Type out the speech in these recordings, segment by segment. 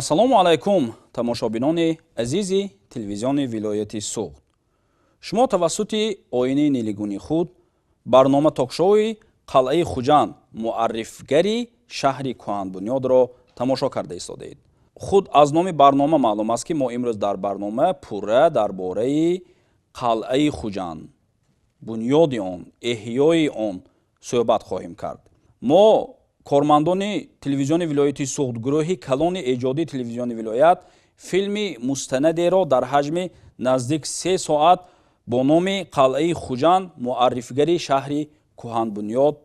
ассалому алайкум тамошобинони азизи телевизиони вилояти Суғд. Шумо тавассути оинаи нилигуни худ барнома токшоуи қалъаи Хуҷанд муаррифгари шаҳри кӯҳанбунёдро тамошо карда истодаед. Худ аз номи барнома маълум аст ки мо имрӯз дар барнома пурра дар бораи қалъаи Хуҷанд, бунёди он, эҳёи он суҳбат хоҳем кард. Мо кормандони телевизиони вилояти Суғд, гурӯҳи калони эҷодии телевизиони вилоят филми мустанадеро дар ҳаҷми наздик 3 соат бо номи қалъаи Хуҷанд муаррифгари шаҳри кӯҳанбунёд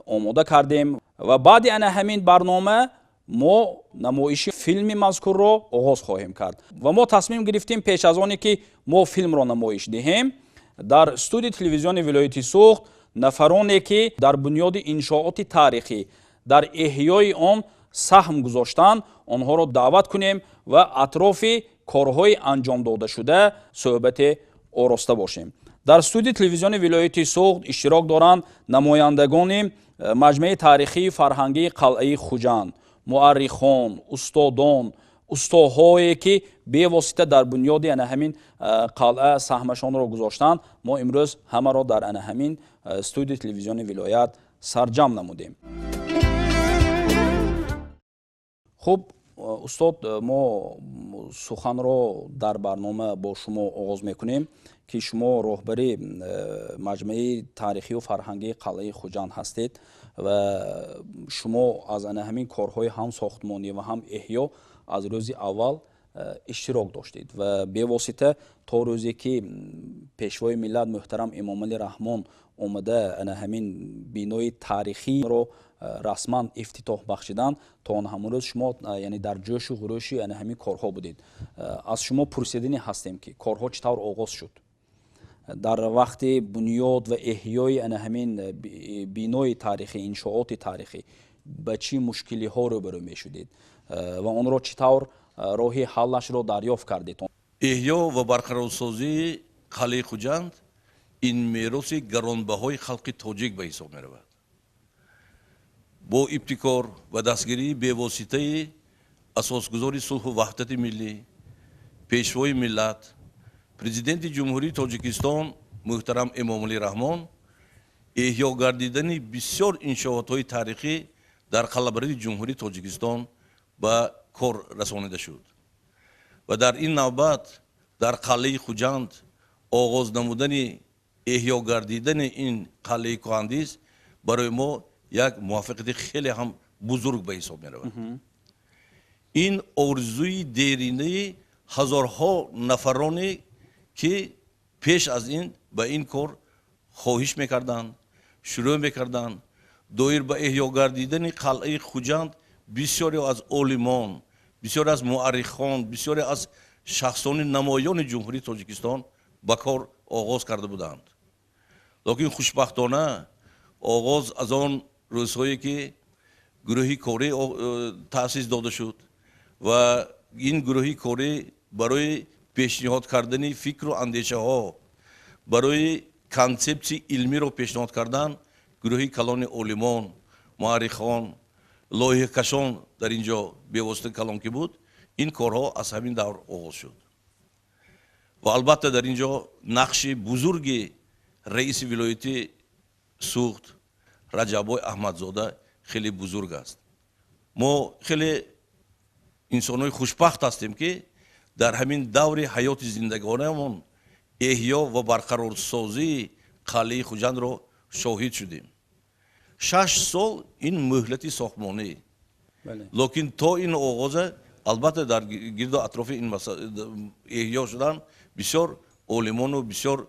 омода кардем ва баъди ана ҳамин барнома мо намоиши филми мазкурро оғоз хоҳем кард ва мо тасмим гирифтем пеш аз оне ки мо филмро намоиш диҳем дар студияи телевизиони вилояти Суғд нафароне ки дар бунёди иншооти таърихӣ дар эҳёи он саҳм гузоштанд онҳоро даъват кунем ва атрофи корҳои анҷомдодашуда суҳбате ороста бошем. Дар студияи телевизиони вилояти Суғд иштирок доранд намояндагони маҷмӯи таърихии фарҳангии қалъаи Хуҷанд, муаррихон, устодон, устоҳое ки бевосита дар бунёди ана ҳамин қалъа саҳмашонро гузоштанд. Мо имрӯз ҳамаро дар ана ҳамин студияи телевизиони вилоят сарҷам намудем. хуб устод, мо суханро дар барнома бо шумо оғоз мекунем ки шумо роҳбари маҷмӯи таърихию фарҳангии қалъаи Хуҷанд ҳастед ва шумо аз ана ҳамин корҳои ҳам сохтмонӣ ва ҳам эҳё аз рӯзи аввал иштирок доштед ва бевосита то рӯзе ки пешвои миллат муҳтарам Эмомалӣ Раҳмон омада ана ҳамин бинои таърихиро расман ифтитоҳ бахшидан, то он ҳамрӯз шумо яъне дар ҷӯшу ғурӯши ана ҳамин корҳо будед. Аз шумо пурсидани ҳастем ки корҳо чӣ тавр оғоз шуд? Дар вақти бунёд ва эҳёи ана ҳамин бинои таърихӣ, иншооти таърихӣ ба чӣ мушкилиҳо рӯбарӯ мешудед ва онро чӣ тавр роҳи ҳаллашро дарёфт кардед? эҳё ва барқарорсозии қалъаи Хуҷанд ин мероси гаронбаҳои халқи тоҷик ба ҳисоб меравад. бо ибтикор ва дастгирии бевоситаи асосгузори сулҳу ваҳдати миллӣ, пешвои миллат, президенти ҷумҳурии Тоҷикистон муҳтарам Эмомалӣ Раҳмон, эҳё гардидани бисёр иншоотҳои таърихӣ дар қалъабаради ҷумҳурии Тоҷикистон ба кор расонида шуд ва дар ин навбат дар қалъаи Хуҷанд оғоз намудани эҳё гардидани ин қалъаи кӯҳандис барои мо як муваффақияти хеле ҳам бузург ба ҳисоб меравад. ин орзуи деринаи ҳазорҳо нафароне ки пеш аз ин ба ин кор хоҳиш мекарданд, шурӯъ мекарданд, доир ба эҳё гардидани қалъаи Хуҷанд бисёре аз олимон, бисёре аз муаррихон, бисёре аз шахсони намоёни ҷумҳурии Тоҷикистон ба кор оғоз карда буданд. лекин хушбахтона оғоз аз он рӯзҳое ки гурӯҳи корӣ таъсис дода шуд ва ин гурӯҳи корӣ барои пешниҳод кардани фикру андешаҳо, барои консепсияи илмиро пешниҳод кардан гурӯҳи калони олимон, муаррихон, лоиҳакашон дар ин ҷо бевосита калон ки буд, ин корҳо аз ҳамин давр оғоз шуд. ва албатта дар ин ҷо нақши бузурги раиси вилояти Суғд Раҷаббой Аҳмадзода хеле бузург аст. мо хеле инсонҳои хушбахт ҳастем ки дар ҳамин даври ҳаёти зиндагонаамон эҳё ва барқарорсозии қалъаи Хуҷандро шоҳид шудем. 6 сол ин муҳлати сохтмонӣ. лекин то ин оғоза албатта дар гирду атрофи ин эҳё шудан бисёр олимону бисёр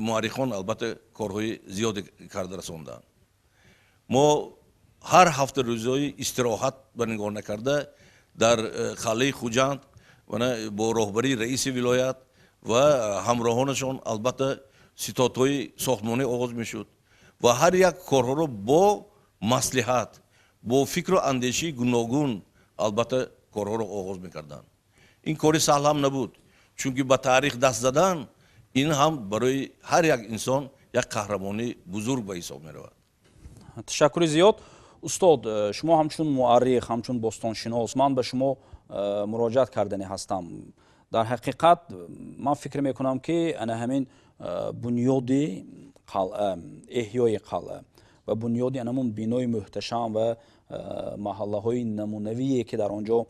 муаррихон албатта корҳои зиёде карда расонданд. мо ҳар ҳафтарӯзаи истироҳат ба нигоҳ накарда дар қалъаи Хуҷанд бо роҳбарии раиси вилоят ва ҳамроҳонашон албатта ситодҳои сохтмонӣ оғоз мешуд ва ҳар як корҳоро бо маслиҳат, бо фикру андешии гуногун албатта корҳоро оғоз мекарданд. ин кори саҳл ҳам набуд, чунки ба таърих даст задан ин ҳам барои ҳар як инсон як қаҳрамонии бузург ба ҳисоб меравад. ташаккури зиёд. устод, шумо ҳамчун муаррих, ҳамчун бостоншинос, ман ба шумо مراجعت کردنی هستم. در حقیقت من فکر میکنم که انا همین بنیاد قلعه، احیای قلعه و بنیاد انمون بینای محتشم و محله های نمونویی که در آنجا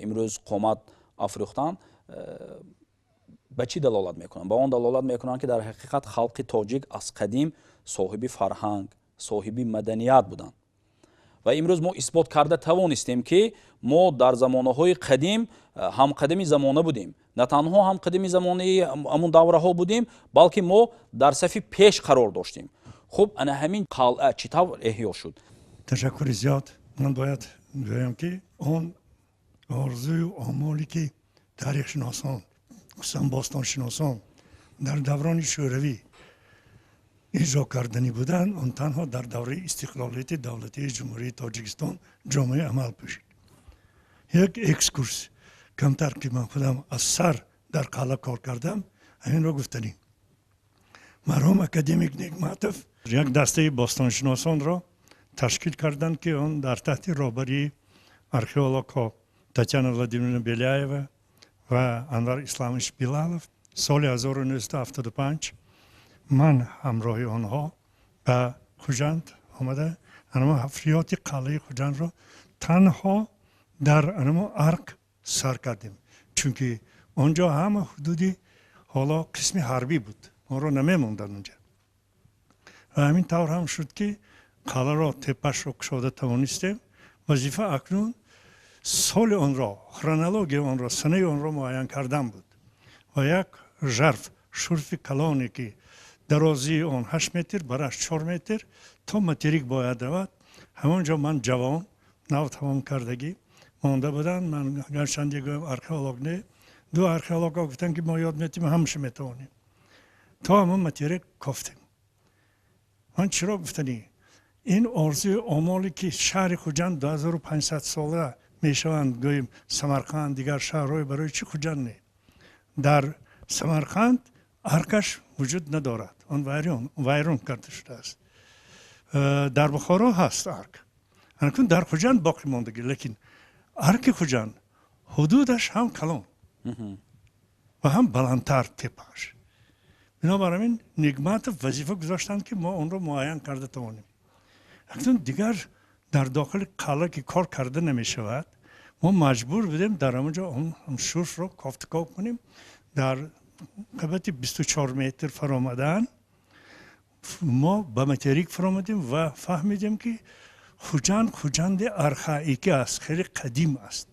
امروز قامت افروختن به چی دلالت میکنن؟ به آن دلالت میکنن که در حقیقت خلق تاجیک از قدیم صاحب فرهنگ، صاحب مدنیت بودند و امروز ما اثبات کرده توانستیم که ما در زمانه‌های قدیم هم قدمی زمانه بودیم، نه تنها هم قدمی زمانه همون دوره ها بودیم بلکه ما در صف پیش قرار داشتیم. خب انا همین قلعه چطور احیا شد؟ تشکر زیاد. من باید بگم که اون آرزوی و آمالی که تاریخ شناسان خصوصا باستان شناسان در دوران شوروی اجرا کردنی بودن، اون تنها در دوره استقلالیت دولتی جمهوری تاجیکستان جامعه عمل پیشید. یک اکسکورس کمتر که من خودم از سر در قلعه کار کردم همین را گفتنیم. مرحوم اکادمیک نگماتوف یک دسته باستان شناسان را تشکیل کردند که اون در تحت رهبری ارخئولوگ ها تاتیانا ولادیمیرونا بیلیایوا و انور اسلامویچ بیلالوف سال 1975 من همراه آنها به خوجند آمده انما حفریات قلعه خوجند را تنها در انما ارک سر کردیم، چونکه آنجا همه حدودی حالا قسم حربی بود، ما را نمیموندن اونجا و همین طور هم شد که قلعه را تپش را کشاده توانستیم. وظیفه اکنون سال آن را، خرونولوژی آن را، سنه آن را معین کردن بود و یک ژرف شرف کلانی که درازی آن 8 متر برش 4 متر تا متریک باید رود. همونجا من جوان نو تمام کردگی مانده بودن، من گرچند یک ارخئولوگ نه، دو ارخئولوگ ها گفتن که ما یاد میتیم همشه میتوانیم تا همون متریک کفتیم. من چرا گفتنی این آرزوی آمالی که شهر خوجند 2500 ساله میشوند، گوییم سمرقند دیگر شهرهای برای چی خوجند نه؟ در سمرقند ارکش وجود ندارد، آن ویران کرده شده است. در بخارا هست ارک، اکنون در خوجند باقی ماندگی، لیکن ارک خوجند حدودش هم کلان و هم بلندتر تپش. بنابراین نگماتوف وظیفه گذاشتند که ما اون رو معین کرده توانیم. اکنون دیگر در داخل قلعه که کار کرده نمی شود، ما مجبور بودیم در همونجا اون شرف رو کافتکاو کنیم. در قبط 24 متر فرامدن ما به متریک فرامدیم و فهمیدیم که خوجند ارخائیکی است، خیلی قدیم است.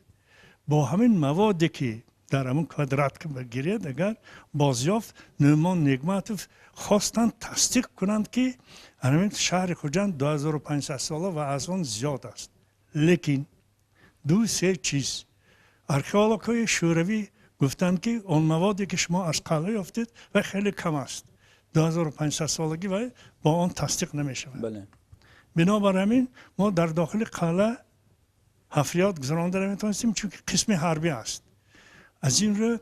با همین موادی که در همون کوادرات که بگیرید اگر بازیافت نومان نگماتوف خواستند تصدیق کنند که همین شهر خوجند 2500 ساله و از آن زیاد است. لیکن دو سه چیز ارخئولوگ های شوروی گفتند که اون موادی که شما از قلعه یافتید و خیلی کم است، 2500 سالگی و با آن تصدیق نمیشه. بله. بنابراین ما در داخل قلعه حفریات گذرانده نمیتونستیم چون قسم حربی است. از این رو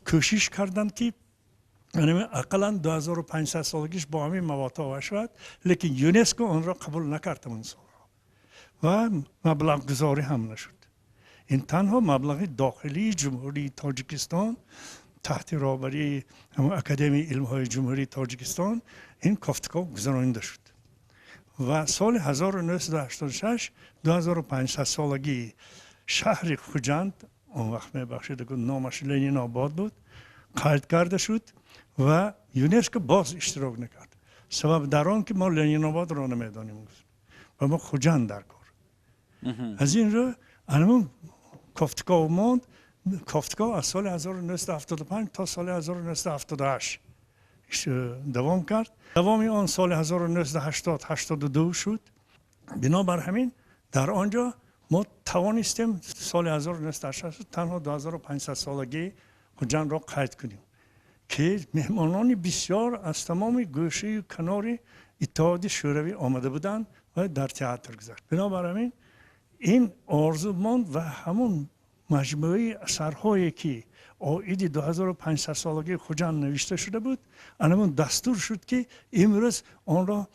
کوشش کردند که اقلا 2500 سالگیش با همین مواد آور شود، لیکن یونسکو آن را قبول نکرد اون سال و مبلغ گذاری هم نشد. این تنها مبلغ داخلی جمهوری تاجیکستان تحت رهبری اکادمی علم های جمهوری تاجیکستان این کافتکاو گذرانده شد و سال 1986 2500 سالگی شهر خوجند، اون وقت میبخشید که نامش لنین آباد بود، قید کرده شد و یونسکو باز اشتراک نکرد. سبب در آن که ما لنین آباد را نمیدانیم و ما خوجند در کار. از این رو همون کافتکاو ماند. کافتکاو از سال 1975 تا سال 1978 دوام کرد. دوام آن سال 1980-82 شد. بنابر همین در آنجا ما توانستیم سال 1980 تنها 2500 سالگی خوجند را قید کنیم که مهمانان بسیار از تمام گوشه کنار اتحاد شوروی آمده بودند و در تئاتر گذشت. بنابراین این آرزو ماند و همون مجموعه اثرهایی که عاید 2500 سالگی خوجند نوشته شده بود، همون دستور شد که امروز آن را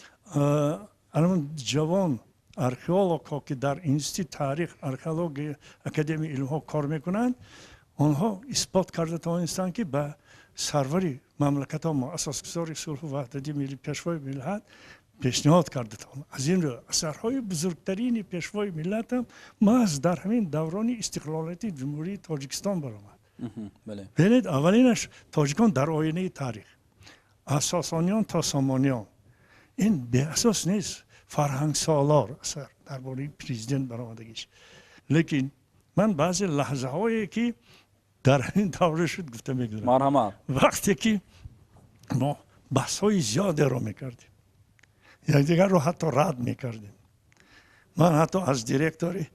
همون جوان археолог ها که در اینستیتوت تاریخ археология اکادمی علم ها کار میکنند آنها اثبات کرده تا اینستان که به سروری مملکت ها ما اساسگذار صلح و وحدت ملی پیشوای ملت پیشنهاد کرده تا از این رو اثرهای بزرگترین پیشوای ملت هم محض در همین دوران استقلالیت جمهوری تاجیکستان برآمد. بله. ببینید اولینش تاجیکان در آینه تاریخ از ساسانیان تا سامانیان این به اساس نیست فرهنگ سالار اثر درباره پرزیدنت برآمدگیش لیکن من بعضی لحظه هایی که در این دوره شد گفته میگذارم مرحمت وقتی که ما بحث های زیاده رو میکردیم یکدیگر رو حتی رد میکردیم من حتی از دیرکتور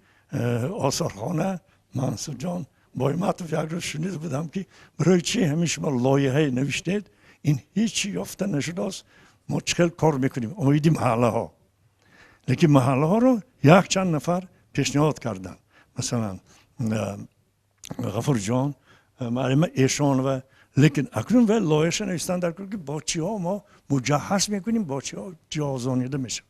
آثارخانه منصور جان بایمتوف یک روز شنیده بودم که برای چی همیشه شما لایحه نوشتید این هیچی یافته نشده است ما چقدر کار میکنیم اومدی محله ها لیکن محله ها رو یک چند نفر پیشنهاد کردن مثلا غفور جان معلم ایشان و لیکن اکنون و لایحه‌اش نوشتن در که با چی ها ما مجهز میکنیم با چی ها جازانیده میشه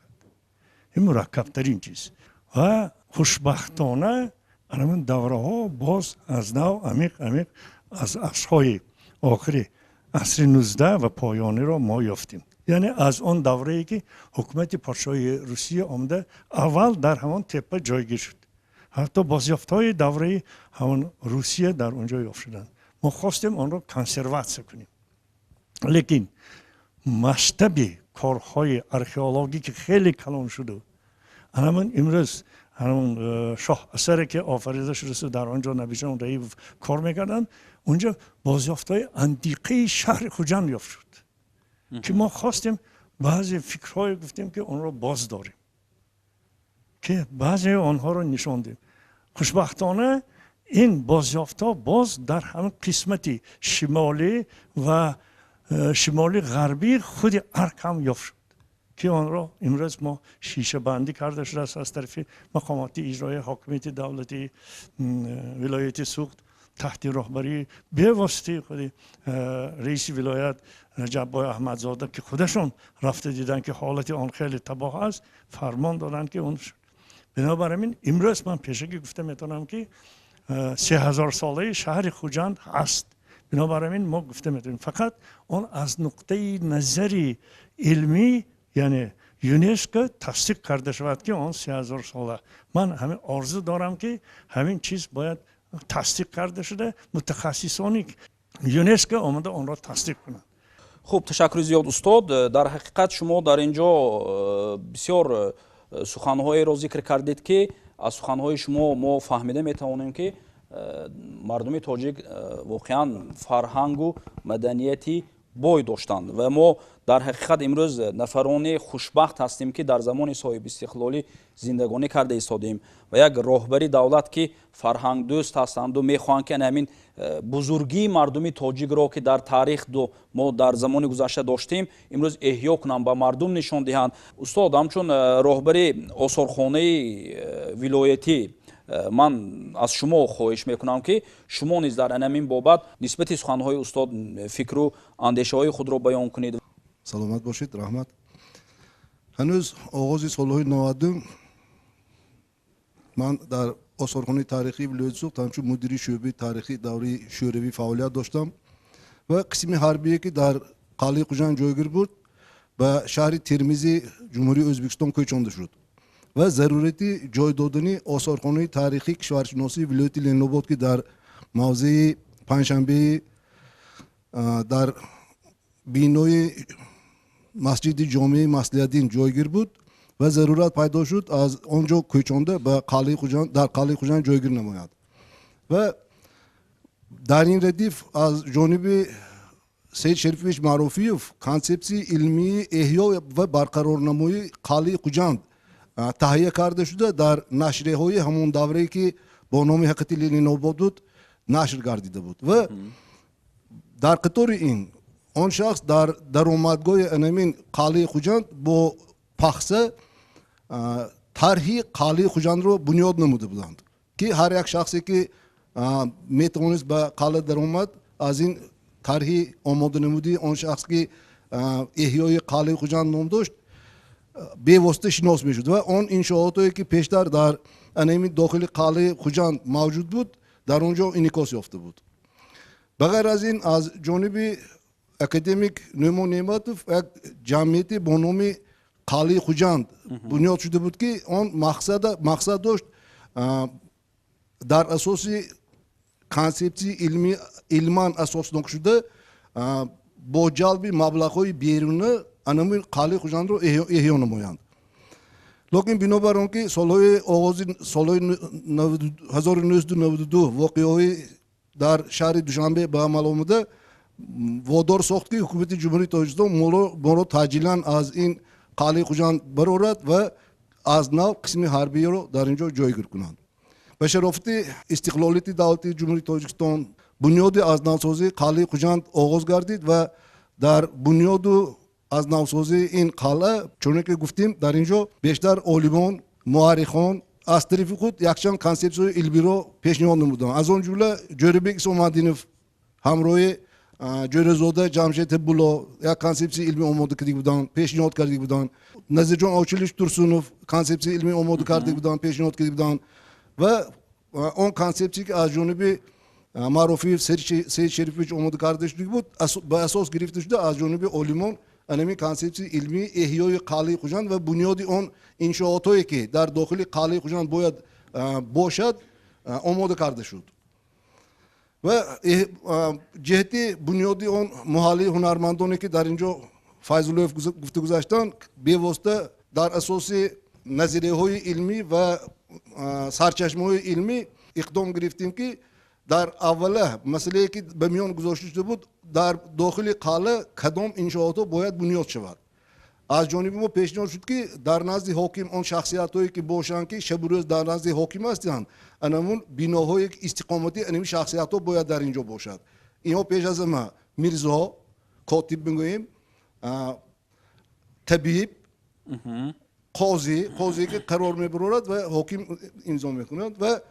این مرکب ترین چیز و خوشبختانه الان دوره ها باز از نو عمیق از عصرهای آخری عصر 19 و پایانی را ما یافتیم یعنی از آن دوره‌ای که حکومت پادشاهی روسیه آمده اول در همان تپه جایگیر شد حتی بازیافت‌های دوره همون روسیه در اونجا یافت شدند ما خواستیم آن را کنسروات کنیم لیکن مشتب کارهای ارکئولوژی که خیلی کلان شده همون امروز همون شاه اثری که آفریده شده در آنجا نوشتن اونجا کار میکردن اونجا بازیافت‌های اندیقه شهر خوجند یافت شد که ما خواستیم بعضی فکرهای گفتیم که اون را باز داریم که بعضی آنها را نشاندیم خوشبختانه این بازیافت‌ها باز در همون قسمتی شمالی و شمالی غربی خود ارک هم یافت شد که آن را امروز ما شیشه بندی کرده شده است از طرف مقامات اجرایی حاکمیت دولتی ولایت سوخت تحت رهبری به واسطه خود رئیس ولایت جبار احمدزاده که خودشون رفته دیدن که حالت آن خیلی تباه است فرمان دادن که اون شد بنابراین امروز من پیشگی گفته میتونم که 3000 ساله شهر خوجند هست بنابراین ما گفته میتونیم فقط اون از نقطه نظری علمی یعنی یونسکو تصدیق کرده شود که اون 3000 ساله من همین آرزو دارم که همین چیز باید تصدیق کرده شده متخصصانی یونسکو آمده اون را تصدیق کنند خوب تشکر زیاد استاد در حقیقت شما در اینجا بسیار سخنهای را ذکر کردید که از سخنهای شما ما فهمیده میتوانیم که مردم تاجیک واقعا فرهنگ و مدنیتی بای داشتند و ما در حقیقت امروز نفران خوشبخت هستیم که در زمان صاحب استقلالی زندگانی کرده ایستادیم و یک راهبری دولت که فرهنگ دوست هستند و میخواهند که همین بزرگی مردم تاجیک را که در تاریخ ما در زمان گذشته داشتیم امروز احیا کنند به مردم نشان دهند استاد همچون راهبری آثارخانه ولایتی من از شما خواهش میکنم که شما نیز در همین بابت نسبت سخنهای استاد فکر و اندیشه های خود را بیان کنید. سلامت باشید رحمت. هنوز آغاز سالهای 90 من در آثارخانه تاریخی ولایت سوخت همچون مدیری شعبه تاریخی دوره شوروی فعالیت داشتم و قسم حربیه که در قلعه خوجند جایگیر بود به شهر ترمیزی جمهوری ازبکستان کوچانده شد و ضرورتی جای دادن آثارخانه تاریخی کشورشناسی ولایت لنوباد که در موضع پنجشنبه در بینای مسجد جامع مصلحت‌دین جایگیر بود و ضرورت پیدا شد از آنجا کوچانده به قلعه خوجند در قلعه خوجند جایگیر نماید و در این ردیف از جانب سید شریفویچ معروفیوف کانسپسی علمی احیا و برقرارنمایی قلعه خوجند تهیه کرده شده در نشریه های همون دوره‌ای که با نام حقیقت لنین‌آباد بود نشر گردیده بود و در قطار این آن شخص در درآمدگاه انمین قلعه خوجند با پخسه طرح قلعه خوجند رو بنیاد نموده بودند که هر یک شخصی که میتوانست به قلعه درآمد از این طرح آماده نمودی آن شخص که احیای قلعه خوجند نام داشت бевосита шинос мешуд ва он иншоотое ки пештар дар анеми дохили қалъаи хуҷанд мавҷуд буд дар он ҷо инъикос ёфта буд. ба ғайр аз ин аз ҷониби академик нӯмон неъматов як ҷамъияте бо номи қалъаи хуҷанд бунёд шуда буд ки он мақсад дошт дар асоси консепсияи илман асоснок шуда бо ҷалби маблағҳои беруна анамин қалъаи хуҷандро эҳё намоянд. лекин бинобар он ки солҳои 1992 воқеаҳои дар шаҳри душанбе ба амал омада водор сохт ки ҳукумати ҷумҳурии тоҷикистон моро таъҷилан аз ин қалъаи хуҷанд барорад ва аз нав қисми ҳарбиеро дар ин ҷо ҷойгир кунанд. ба шарофати истиқлолияти давлати ҷумҳурии тоҷикистон бунёди азнавсозии қалъаи хуҷанд оғоз гардид ва дар бунёду азнавсозии ин қалъа чуне ки гуфтем дар ин ҷо бештар олимон муаррихон аз тарафи худ якчанд консепсияҳои илмиро пешниҳод намуданд. аз он ҷумла ҷӯрибек исомаддинов ҳамроҳи ҷӯрезода ҷамшед ҳиббулло як консепсияи илмӣ омода карда буданд, пешниҳод карда буданд. назирҷон очилич турсунов консепсияи илмӣ омода карда буданд, пешниҳод карда буданд ва он консепсия ки аз ҷониби маъруфиев саид шерифович омода карда шуда буд ба асос гирифта шуда аз ҷониби олимон анами консепсияи илмии эҳёи қалъаи хуҷанд ва бунёди он иншоотое ки дар дохили қалъаи хуҷанд бояд бошад омода карда шуд ва ҷиҳати бунёди он муҳаллили ҳунармандоне ки дар ин ҷо файзуллоев гуфта гузаштанд бевосита дар асоси назарияҳои илмӣ ва сарчашмаҳои илмӣ иқдом гирифтем ки дар аввала масъалае ки ба миён гузошта шуда буд дар дохили қалъа кадом иншоотҳо бояд бунёд шавад. аз ҷониби мо пешниҳод шуд ки дар назди ҳоким он шахсиятҳое ки бошанд ки шабурӯз дар назди ҳоким ҳастанд анамун биноҳои истиқомати анами шахсиятҳо бояд дар ин ҷо бошад. инҳо пеш аз ҳама мирзо котиб мегӯем, табиб, қозӣ ки қарор мебарорад ва ҳоким имзо мекунад ва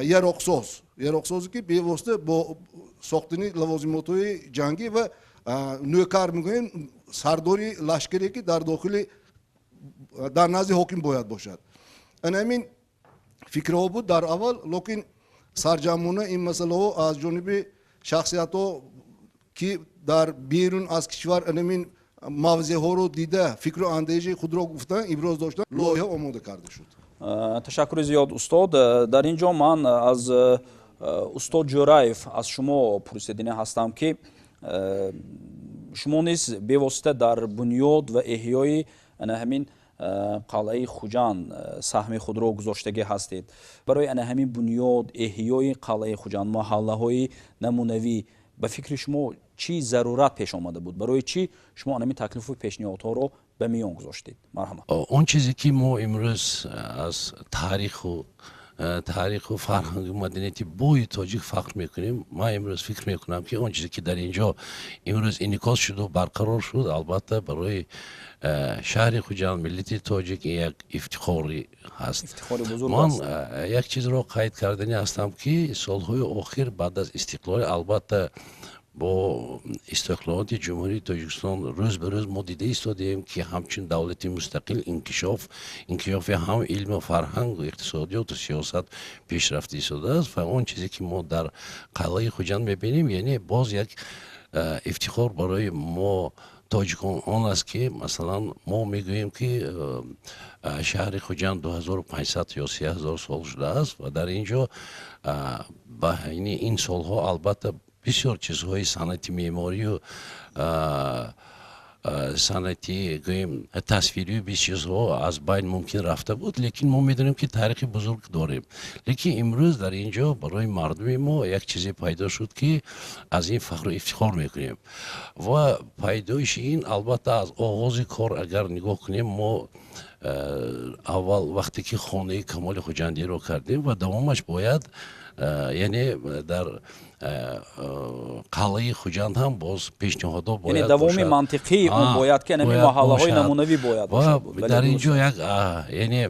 яроқсозе ки бевосита бо сохтани лавозимотҳои ҷангӣ ва нӯкар мегӯем сардори лашкаре ки дар дохили дар назди ҳоким бояд бошад. анамин фикраҳо буд дар аввал, лекин сарҷамона ин масъалаҳо аз ҷониби шахсиятҳо ки дар берун аз кишвар анамин мавзеъҳоро дида фикру андешаи худро гуфтан иброз доштан лоиҳа омода карда шуд. ташаккури зиёд устод. дар ин ҷо ман аз устод ҷӯраев аз шумо пурсидинӣ ҳастам ки шумо низ бевосита дар бунёд ва эҳёи ҳамин қалъаи хуҷанд саҳми худро гузоштагӣ ҳастед. барои ҳамин бунёд эҳёи қалъаи хуҷанд маҳаллаҳои намунавӣ ба фикри шумо чӣ зарурат пеш омада буд? барои чӣ шумо ҳамин таклифу пешниҳодҳоро ба миён гузоштед? марҳамат. он чизе ки мо имрӯз аз таъриху фарҳангу маданияти бои тоҷик фахр мекунем, ман имрӯз фикр мекунам ки он чизе ки дар ин ҷо имрӯз инъикос шуду барқарор шуд, албатта барои шаҳри хуҷанд миллати тоҷик як ифтихори ҳаст. ман як чизро қайд кардани ҳастам ки солҳои охир баъд аз истиқлол албатта бо истиқлолияти ҷумҳурии тоҷикистон рӯз ба рӯз мо дида истодем ки ҳамчун давлати мустақил инкишофи ҳам илму фарҳангу иқтисодиёту сиёсат пешрафта истодааст ва он чизе ки мо дар қалъаи хуҷанд мебинем яъне боз як ифтихор барои мо тоҷикон он аст ки масалан мо мегӯем ки шаҳри хуҷанд 2500 ё 3000 сол шудааст ва дар ин ҷо ба ин солҳо албатта бисёр чизҳои санъати меъморию санъати гӯем тасвирию бис чизҳо аз байн мумкин рафта буд, лекин мо медонем ки таърихи бузург дорем. лекин имрӯз дар ин ҷо барои мардуми мо як чизе пайдо шуд ки аз ин фахру ифтихор мекунем ва пайдоиши ин албатта аз оғози кор агар нигоҳ кунем мо аввал вақте ки хонаи камоли хуҷандиро кардем ва давомаш бояд яъне дар қалъаи хуҷанд ҳам боз пешниҳодҳо бояд давоми мантиқии он бояд ки ҳамин маҳаллаҳои намунавӣ бояд бошад. дар ин ҷо як яъне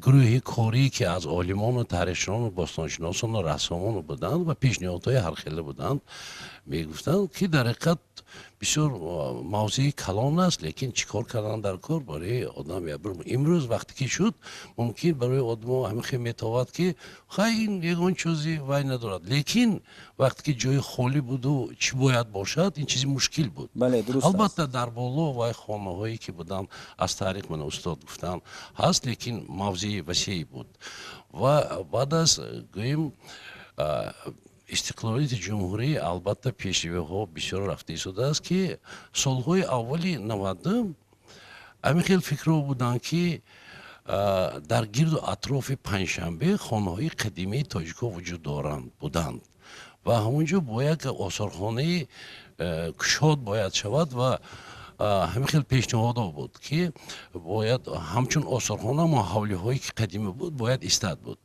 гурӯҳи корӣ ки аз олимону таърихшунону бостоншиносону рассомону буданд ва пешниҳодҳои ҳархеле буданд мегуфтанд ки дар ҳақиқат بسیار موضوع کلان است، لیکن چیکار کردن در کار برای آدم امروز وقتی که شد ممکن برای آدم همه خیلی میتواند که خیلی این یگان چیزی وای ندارد، لیکن وقتی که جای خالی بود و چی باید باشد این چیزی مشکل بود. بله درست است. البته در بالا وای خانه هایی که بودن از طریق من استاد گفتن هست، لیکن موضوع وسیعی بود و بعد از گویم استقلالیت جمهوری البته پیشروی ها بسیار رفته شده است که سالهای اولی 90 همین خیلی فکر بودن که در گرد و اطراف پنجشنبه خانه های قدیمی تاجیک‌ها وجود دارند بودند و همونجا باید که آثارخانه کشاد باید شود و همین خیلی پیشنهاد بود که باید همچون آثارخانه ما حولی هایی که قدیمی بود باید ایستاد بود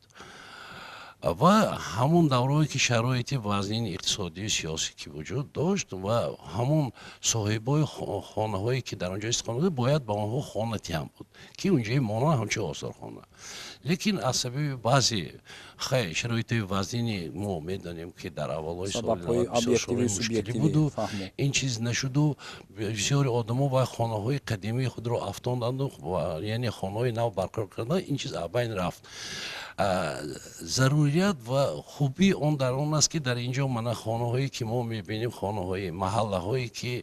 و همون دوره‌ای که شرایط وضعین اقتصادی و سیاسی که وجود داشت و همون صاحبای خانه هایی که در آنجا استقامت داشت باید با آنها خانتی هم بود که اونجا مانا همچون آثارخانه، لیکن از سبب بعضی خیلی شرایط وضعینی ما میدانیم که در اولای سال مشکلی بود و این چیز نشد و بسیاری آدما و خانه های قدیمی خود را افتاندند و یعنی خانه های نو برقرار کردن این چیز ابین رفت. ضروریت و خوبی اون در اون است که در اینجا من خانه هایی که ما میبینیم خانه های محله هایی که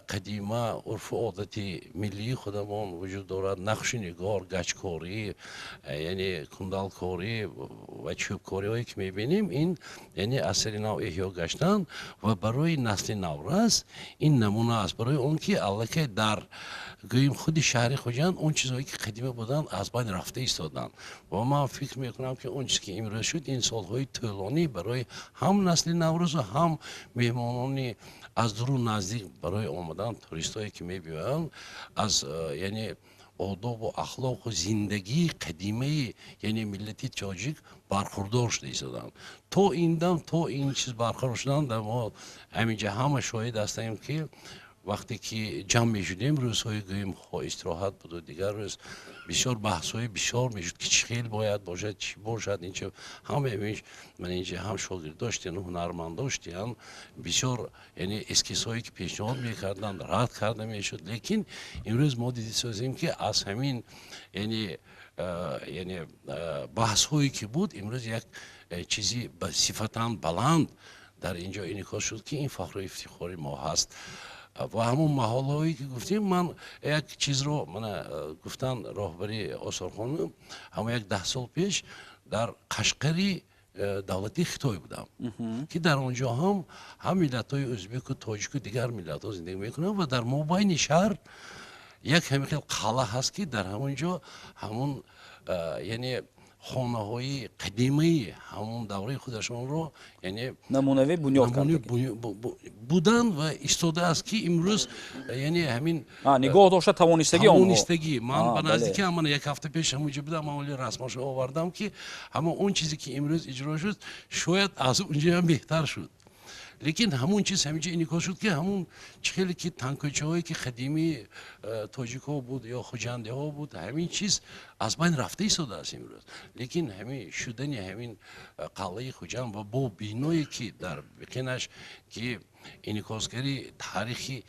قدیمه عرف عادتی ملی خودمان وجود دارد، نقش نگار، گچکاری، یعنی کندالکاری و چوبکاری هایی که میبینیم این یعنی اثر نو احیا گشتن و برای نسل نورس این نمونه است برای اون که الکی در گویم خود شهر خوجند اون چیزهایی که قدیمه بودن از بین رفته ایستادن و من فکر میکنم که اون چیزی که امروز شد این سالهای طولانی برای هم نسل نوروز و هم مهمانانی از دور و نزدیک برای آمدن توریستایی که میبینن از یعنی آداب و اخلاق و زندگی قدیمه یعنی ملتی تاجیک برخوردار شده ایستادن تا این دم تا این چیز برقرار شدن در ما همینجا همه شاهد هستیم که وقتی که جمع میشدیم روزهای گویم استراحت بود و دیگر روز بسیار بحث‌های بسیار میشد که چی خیلی باید باشد چی باشد اینجا همه من اینجا هم شاگرد داشتیم هنرمند داشتیم بسیار یعنی اسکیس‌هایی که پیشنهاد میکردن رد کرده میشد، لیکن امروز ما دیدیم سازیم که از همین یعنی بحث‌هایی که بود امروز یک چیزی به صفتاً بلند در اینجا انعکاس شد که این فخر و افتخار ما هست و همون محلهایی که گفتیم من یک چیز رو من گفتن راهبری آثارخانه همون یک 10 سال پیش در قشقری دولتی خطای بودم که در اونجا هم ملت های ازبک و تاجیک و دیگر ملت ها زندگی میکنن و در مابین شهر یک همین قلعه هست که در همونجا همون یعنی خانه های قدیمی همون دوره خودشون رو یعنی نمونه بنیاد کرده بودن و ایستاده است که امروز یعنی همین نگاه داشته توانستگی من به نزدیکی من یک هفته پیش همونجا بودم معمولی رسمش آوردم که همون اون چیزی که امروز اجرا شد شاید از اونجا هم بهتر شد، لیکن همون چیز همینجا انعکاس شد که همون خیلی که تانکوچه هایی که قدیمی تاجیک ها بود یا خوجنده ها بود همین چیز از بین رفته ایستاده است امروز، لیکن همین شدن همین قلعه خوجند و با بینایی که در بقینش که انعکاسگری تاریخی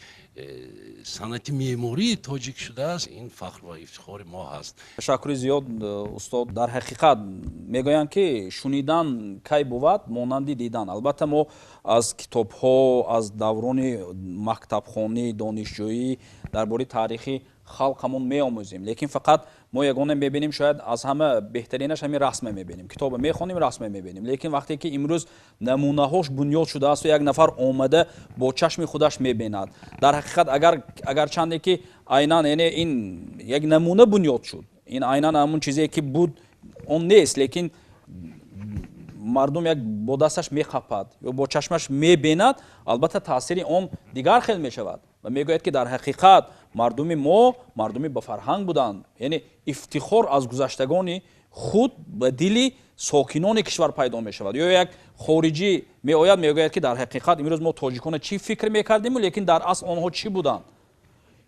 صنعت معماری تاجیک شده است این فخر و افتخار ما هست. تشکر زیاد استاد. در حقیقت میگویند که شنیدن کی بود مانند دیدن. البته ما از کتاب ها از دوران مکتبخانه دانشجویی درباره تاریخی خلقمون میآموزیم، لیکن فقط ما یگانه میبینیم شاید از همه بهترینش همین رسمه میبینیم، کتاب میخونیم رسمه میبینیم، لیکن وقتی که امروز نمونه هاش بنیاد شده است و یک نفر آمده با چشم خودش میبیند در حقیقت اگر چنده که عیناً یعنی این یک نمونه بنیاد شد، این عیناً همون چیزی که بود اون نیست، لیکن مردم یک با دستش میخپد یا با چشمش میبیند البته تاثیر اون دیگر خیلی میشود و میگوید که در حقیقت مردم ما مردمی با فرهنگ بودند، یعنی افتخار از گذشتگان خود به دل ساکنان کشور پیدا می شود. یا یک خارجی می آید میگوید که در حقیقت امروز ما تاجیکان چی فکر میکردیم لیکن در اصل آنها چی بودند.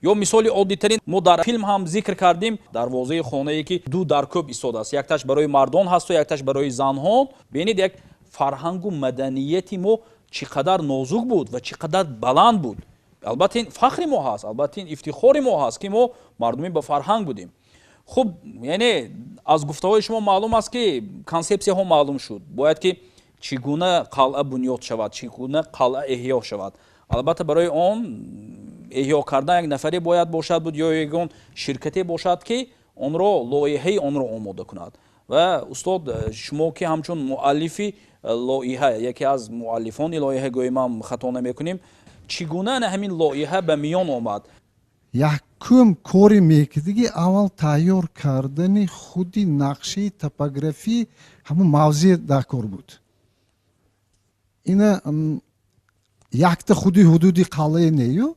یا مثال عادی ترین ما در فیلم هم ذکر کردیم دروازه خانه ای که دو در کوب ایستاده است، یکتاش برای مردان هست و یکتاش برای زنان. ببینید یک فرهنگ و مدنیتی ما чӣ қадар нозук буд ва чӣ қадар баланд буд. албатта ин фахри мо ҳаст, албатта ин ифтихори мо ҳаст ки мо мардуми ба фарҳанг будем. хуб, яъне аз гуфтаҳои шумо маълум аст ки консепсияҳо маълум шуд. бояд ки чӣ гуна қалъа бунёд шавад, чӣ гуна қалъа эҳё шавад. албатта барои он эҳё кардан як нафаре бояд бошад буд ё ягон ширкате бошад ки онро лоиҳаи онро омода кунад. ва устод, шумо ки ҳамчун муаллифи лоиҳа, яке аз муаллифони лоиҳа, гӯи ман хато намекунем, чӣ гуна ҳамин лоиҳа ба миён омад? якум кори мекардиги аввал тайёр кардани худи нақшаи топографӣ ҳамун мавзеъ дар кор буд. ина якта худи ҳудуди қалъае нею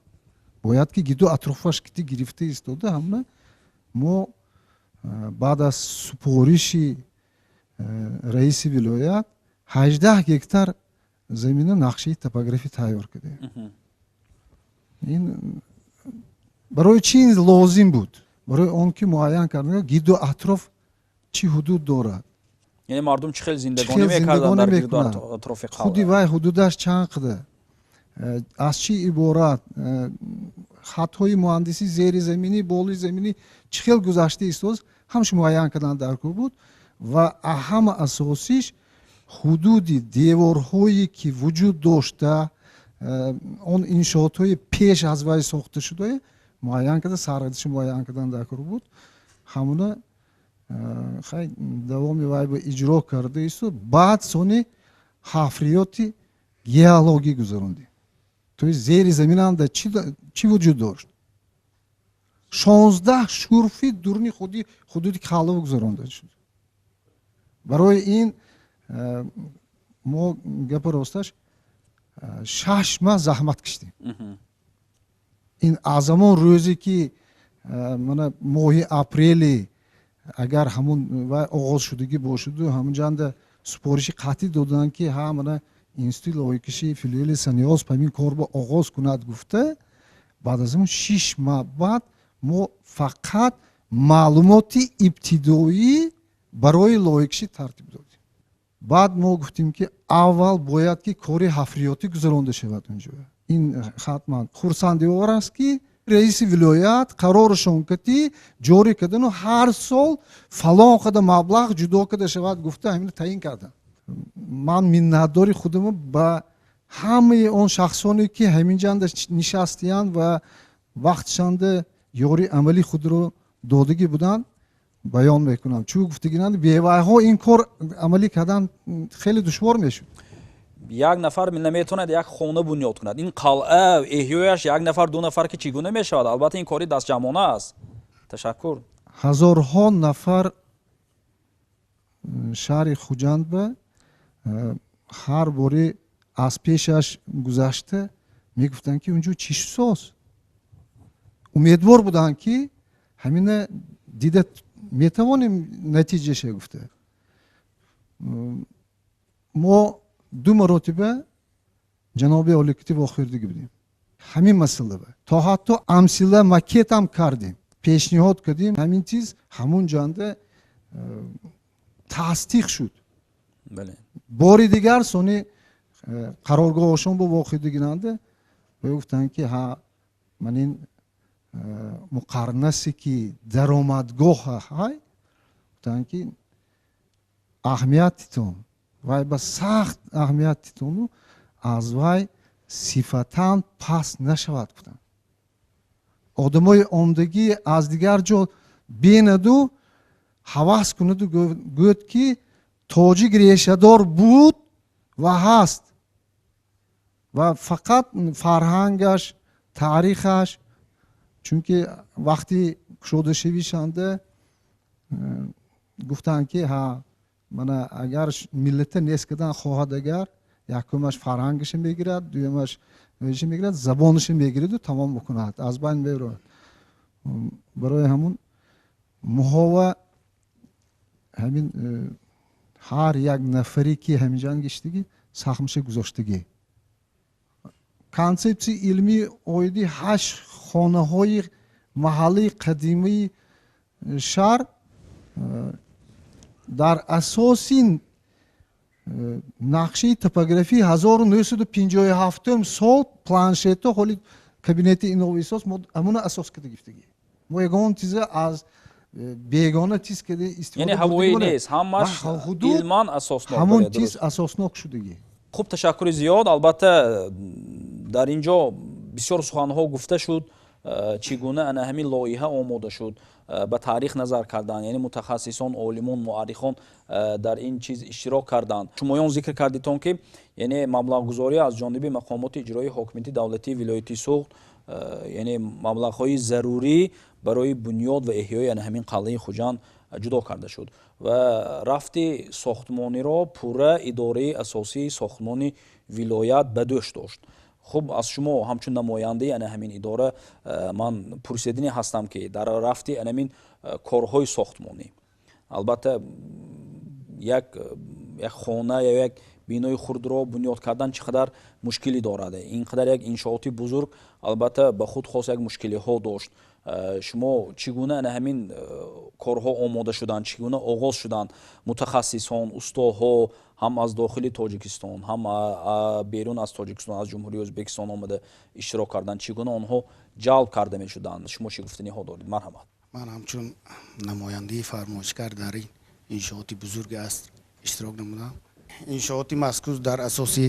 бояд ки гиду атрофаш кити гирифта истода ҳамна мо баъд аз супориши раиси вилоят 18 гектар замина нақшаи топографӣ тайёр кардем. ин барои чӣ лозим буд? барои он ки муайян кардем гиду атроф чӣ ҳудуд дорад, яъне мардум чӣ хел зиндагонӣ мекарданд дар гирду атрофи қалъа, худи вай ҳудудаш чанд қадар, аз чӣ иборат, хатҳои муҳандисӣ зеризаминӣ, болии заминӣ чӣ хел гузашта истост, ҳамаш муайян кардан дар кор буд. ва аҳама асосиш ҳудуди деворҳое ки вуҷуд дошта, он иншоотҳои пеш аз вай сохта шудае муайян карда, сарғатиши муайян кардан дар кор буд. ҳамуна хай давоми вай ба иҷро карда истод. баъд сони ҳафриёти геологӣ гузарондем. то есть зери заминанда чӣ вуҷуд дошт? 16 шурфи дуруни ҳудуди қалъа гузаронда шуд. барои ин мо гапи росташ 6 маҳ заҳмат кашидем. ин аз замон рӯзе ки мана моҳи апрели агар ҳамун вай оғоз шудагӣ бошуду ҳамунҷанда супориши қатъӣ доданд ки ҳа мана институти лоиҳакашии филиали саниёз ҳамин корро оғоз кунад гуфта, баъд аз ин 6 маҳ баъд мо фақат маълумоти ибтидоӣ барои лоиҳакашӣ тартиб додем. баъд мо гуфтем ки аввал бояд ки кори ҳафриётӣ гузаронда шавад онҷо. ин хатман хурсандиовар аст ки раиси вилоят қарорашон кардӣ ҷорӣ кардану ҳар сол фалон қадар маблағ ҷудо карда шавад гуфта ҳамина таъин карданд. ман миннатдори худам ба ҳамаи он шахсоне ки ҳаминҷанда нишастиянд ва вақтшанда ёри амали худро додагӣ буданд баён мекунам. чӯ гуфтагинанд бевайҳо ин кор амалӣ кардан хеле душвор мешуд. як нафар наметавонад як хона бунёд кунад. ин қалъа эҳёяш як нафар ду нафар ки чӣ гуна мешавад? албатта ин кори дастҷамона аст. ташаккур. ҳазорҳо нафар шаҳри хуҷандба ҳар боре аз пешаш гузашта мегуфтанд ки унҷо чӣ шусост. умедвор буданд ки ҳамина дида метавонем натиҷаша гуфта. мо 2 маротиба ҷаноби оликатӣ вохӯрдагӣ будем ҳамин масъала ба то ҳатто амсила макетам кардем, пешниҳод кардем. ҳамин чиз ҳамун ҷанда тасдиқ шуд. бори дигар сони қароргоҳошон бо вохӯрдагинанда гуфтанд ки ҳа ман ин муқарнасе ки даромадгоҳа ҳай гуфтанд ки аҳамиятитон вай ба сахт аҳамиятитону аз вай сифатан паст нашавад гуфтанд. одамои омдагӣ аз дигар ҷо бенаду ҳавас кунаду гӯяд ки тоҷик решадор буд ва ҳаст ва фақат фарҳангаш, таърихаш, чунки вақти кушодашавишанда гуфтанд ки ҳа мана агар миллата нест кардан хоҳад, агар якумаш фарҳангаша мегирад, дуюмаш мегирад, забонаша мегираду тамом мекунад, аз байн меравад. барои ҳамун муҳова ҳамин ҳар як нафаре ки ҳаминҷанд гаштагӣ сахмаша гузоштагӣ. консепсияи илмии оиди 8 хонаҳои маҳаллии қадимаи шаҳр дар асоси нақши топографии 1957 сол планшето ҳоли кабинети инновисос мо амуна асос када гифтагӣ мо ягон чиза аз бегона чиз када истифода яъне ҳавоӣ нест ҳамаш илман асоснок ҳамон баред, чиз дуруст? асоснок шудагӣ. хуб, ташаккури зиёд. албатта дар ин ҷо бисёр суханҳо гуфта шуд, чӣ гуна ана ҳамин лоиҳа омода шуд, ба таърих назар кардан, яъне мутахассисон, олимон, муаррихон дар ин чиз иштирок карданд. шумоён зикр кардитон ки яъне маблағгузорӣ аз ҷониби мақомоти иҷроии ҳокимияти давлатии вилояти Суғд, яъне маблағҳои зарурӣ барои бунёд ва эҳёи ана ҳамин қалъаи Хуҷанд ҷудо карда шуд ва рафти сохтмониро пурра идораи асосии сохтмони вилоят ба дӯш дошт. хуб, аз шумо ҳамчун намояндаи ана ҳамин идора ман пурсиднӣ ҳастам ки дар рафти ана ҳамин корҳои сохтмонӣ, албатта як хона ё як бинои хурдро бунёд кардан чӣ қадар мушкилӣ дорад. ин қадар як иншооти бузург албатта ба худ хос як мушкилиҳо дошт. шумо чӣ гуна ана ҳамин корҳо омода шуданд, чӣ гуна оғоз шуданд? мутахассисон, устоҳо ҳам аз дохили Тоҷикистон, ҳам берун аз Тоҷикистон, аз ҷумҳурии Ӯзбекистон омада иштирок карданд, чӣ гуна онҳо ҷалб карда мешуданд? шумо чӣ гуфтаниҳо доред? марҳамат. ман ҳамчун намояндаи фармоишкар дар ин иншооти бузурги аст иштирок намудам. иншооти мазкур дар асоси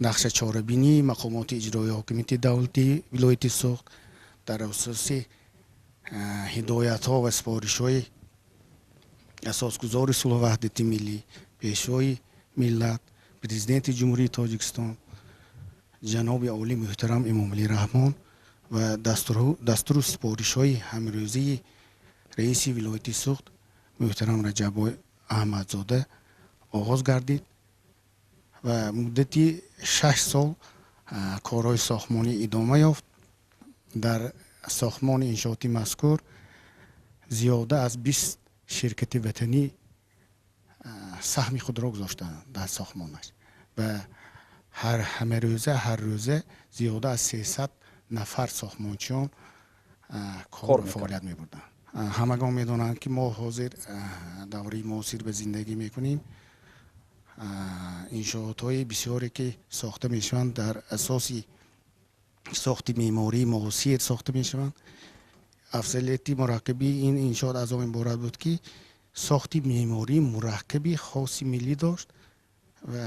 нақшачорабинии мақомоти иҷроии ҳокимияти давлатии вилояти Суғд, дар асоси ҳидоятҳо ва сипоришҳои асосгузори сулҳу ваҳдати миллӣ, пешвои миллат, президенти ҷумҳурии Тоҷикистон ҷаноби олӣ муҳтарам Эмомалӣ Раҳмон ва дастуру сипоришҳои ҳамрӯзии раиси вилояти Суғд муҳтарам Раҷаббой Аҳмадзода оғоз гардид ва муддати 6 сол корҳои сохтмонӣ идома ёфт. дар сохтмони иншооти мазкур зиёда аз 20 ширкати ватанӣ саҳми худро гузоштанд дар сохтмонаш ва ҳар рӯза зиёда аз 300 нафар сохтмончиён кор фаъолият мебурданд. ҳамагон медонанд ки мо ҳозир давраи муосир ба зиндагӣ мекунем. иншоотҳои бисёре ки сохта мешаванд дар асоси сохти меъмории муосир сохта мешаванд. афзалияти мураккаби ин иншоот аз он иборат буд ки сохти меъмории мураккаби хоси миллӣ дошт ва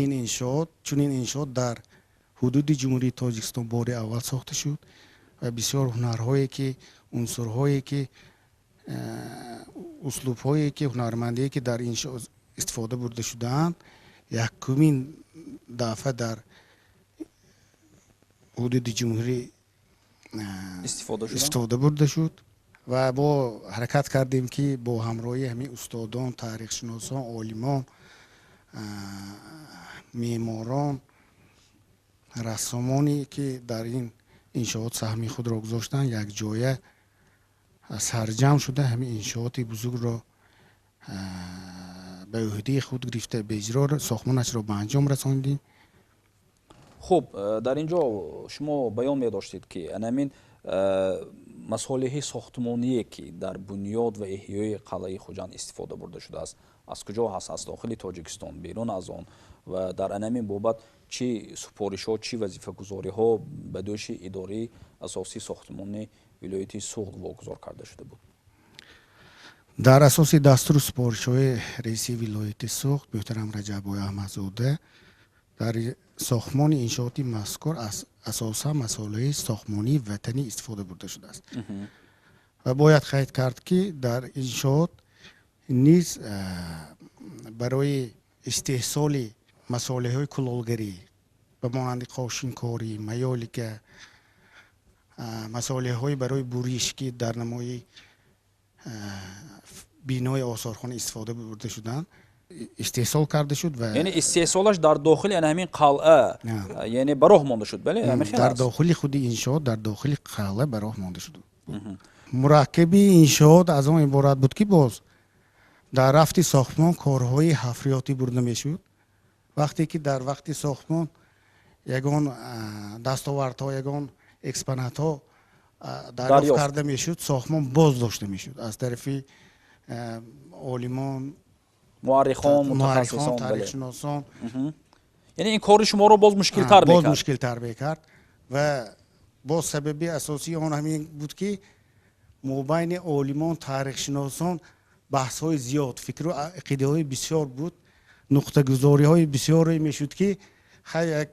ин иншоот чунин иншоот дар ҳудуди ҷумҳурии Тоҷикистон бори аввал сохта шуд ва бисёр ҳунарҳое ки унсурҳое ки услубҳое ки ҳунармандие ки дар иншоот истифода бурда шудаанд якумин дафъа дар ҳудуди ҷумҳурӣ истифода бурда шуд ва мо ҳаракат кардем ки бо ҳамроҳии ҳамин устодон, таърихшиносон, олимон, меъморон, рассомоне ки дар ин иншоот саҳми худро гузоштанд, якҷоя сарҷамъ шуда ҳамин иншооти бузургро ба ӯҳдаи худ гирифта ба иҷро сохтмонашро ба анҷом расондем. хуб, дар ин ҷо шумо баён медоштед ки анамин масолиҳи сохтмоние ки дар бунёд ва эҳёи қалъаи Хуҷанд истифода бурда шудааст, аз куҷо ҳаст? аз дохили Тоҷикистон, берун аз он? ва дар анамин бобат чӣ супоришҳо, чӣ вазифагузориҳо ба дӯши идораи асосии сохтмони вилояти Суғд вогузор карда шуда буд? дар асоси дастуру сипоришҳои раиси вилояти Суғд муҳтарам Раҷаббой Аҳмадзода дар сохтмони иншооти мазкур асосан масолаи сохтмонии ватанӣ истифода бурда шудааст ва бояд қайд кард ки дар иншоот низ барои истеҳсоли масолиҳаҳои кулолгарӣ ба монанди қошинкорӣ, маёлика, масолиҳаҳои барои буриш ки дар намои бинои осорхона истифода бурда шуданд истеҳсол карда шуд ва яъне истеҳсолаш дар дохили ана ҳамин қалъа яъне ба роҳ монда шуд, бале? дар дохили худи иншоот дар дохили қалъа ба роҳ монда шуд. мураккаби иншоот аз он иборат буд ки боз дар рафти сохтмон корҳои ҳафриётӣ бурда мешуд. вақте ки дар вақти сохтмон ягон дастовардҳо, ягон экспонатҳо дарёфт карда мешуд, сохтмон боз дошта мешуд аз тарафи олимон, مؤرخان متخصصان تاریخشناسان یعنی این کار شما رو باز مشکل تر باز میکرد مشکل تر میکرد و با سبب اساسی آن همین بود که مابین عالمان تاریخشناسان بحث های زیاد فکر و عقیده های بسیار بود نقطه گذاری های بسیاری میشد که خیلی یک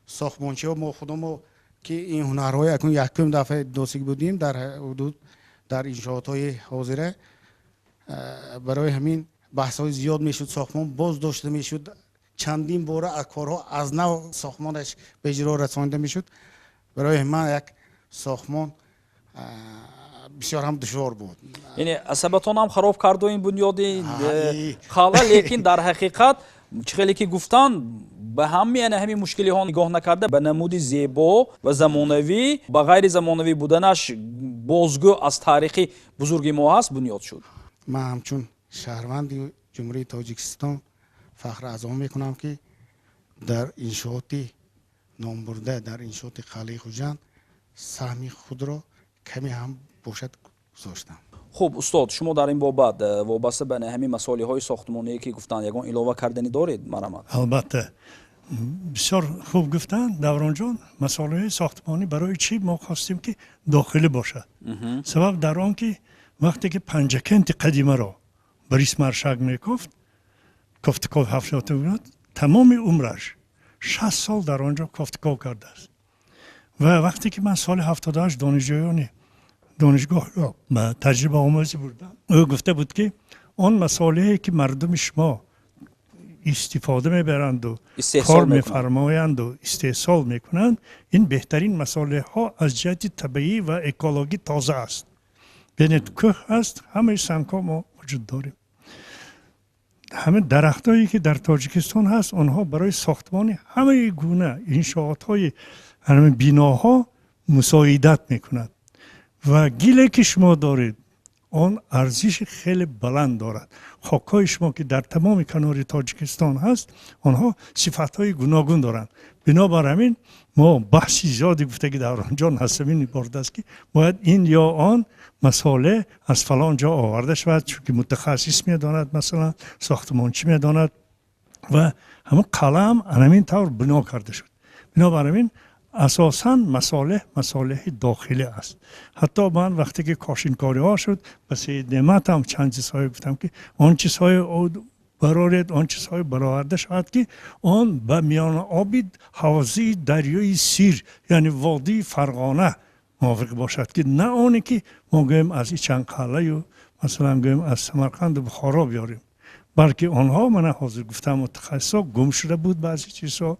ساختمانچی ها ما خودمون که این هنرهای اکنون یکم دفعه دوسیگ بودیم در حدود در انشاءات های حاضره برای همین بحث های زیاد میشد ساختمان باز داشته میشد چندین باره کارها از نو ساختمانش به اجرا رسانده میشد برای من یک ساختمان بسیار هم دشوار بود یعنی عصبتان هم خراب کرد و این بنیادی خاله لیکن در حقیقت چخیلی که گفتن به همین مشکلی ها نگاه نکرده به نمودی زیبا و زمانوی با غیر زمانوی بودنش بازگو از تاریخی بزرگی ما هست بنیاد شد من همچون شهروند جمهوری تاجیکستان فخر اعظام میکنم که در انشاءات نامبرده در انشاءات قلعه خوجند سهمی خود را کمی هم باشد گذاشتم خب استاد شما در این بابت وابسته به همین مسائل های ساختمانی که گفتن یگان علاوه کردنی دارید مرحمت البته بسیار خوب گفتن دوران جان مسائل ساختمانی برای چی ما خواستیم که داخلی باشد سبب در آن که وقتی که پنجکنت قدیمه را بریس مرشق میکفت کفتکاو 70 بود تمام عمرش 60 سال در آنجا کفتکاو کرده است و وقتی که من سال 78 دانشگاه را به تجربه آموزی بردم او گفته بود که آن مسائلی که مردم شما استفاده میبرند و کار میفرمایند و استحصال میکنند این بهترین مسائل ها از جهت طبیعی و اکولوژی تازه است ببینید کوه هست همه سنگ‌ها ما وجود داریم همه درختایی که در تاجیکستان هست آنها برای ساختمان همه گونه انشاءات های همه بناها مساعدت میکند و گله که شما دارید آن ارزش خیلی بلند دارد خاکای شما که در تمام کنار تاجیکستان هست آنها صفتهای گوناگون دارند بنابر همین ما بحثی زیادی گفته که در آنجا نسبین بارده است که باید این یا آن مسئله از فلان جا آورده شود چون که متخصص میداند مثلا ساختمانچی میداند و همون قلم همین طور بنا کرده شد بنابر همین اساساً مساله داخلی است حتی من وقتی که کاشینکاری ها شد به سید نعمت هم چند چیزهای گفتم که آن چیزهای برارد آن چیزهای برآورده شود که آن به میان آبی حوزه دریای سیر یعنی وادی فرغانه موافق باشد که نه آنی که ما گویم از این چند قلعه و مثلا گویم از سمرقند و بخارا بیاریم بلکه آنها من حاضر گفتم متخصصا گم شده بود بعضی چیزها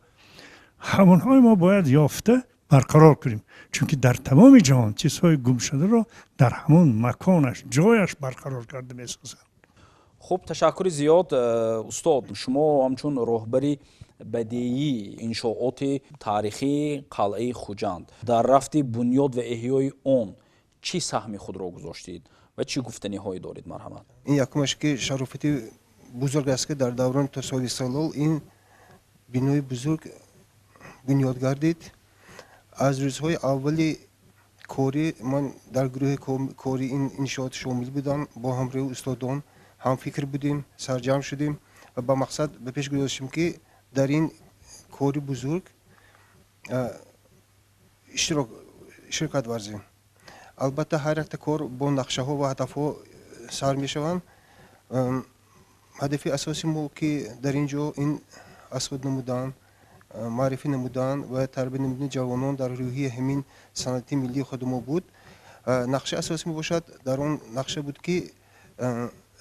همونهای ما باید یافته برقرار کنیم چون که در تمام جهان چیزهای گم شده را در همون مکانش جایش برقرار کرده می‌سازند. خب تشکر زیاد استاد شما همچون راهبری بدیعی انشاءات تاریخی قلعه خوجند در رفت بنیاد و احیای آن چی سهمی خود را گذاشتید و چی گفتنی هایی دارید مرحمت این یکمش که شرافتی بزرگ است که در دوران تصاوی سالال این بنای بزرگ بنیاد گردید از روزهای اولی کوری من در گروه کوری این انشاءات شامل بودم با همراه استادان هم فکر بودیم سرجم شدیم و با مقصد به پیش گذاشتیم که در این کوری بزرگ شرکت ورزیم البته هر یک کار با نقشه ها و هدف ها سر می شوند هدف اساسی ما که در اینجا این اسود نمودن معرفی نمودن و تربیت نمودن جوانان در روحیه همین صنعت ملی خود ما بود نقشه اساسی می باشد در اون نقشه بود که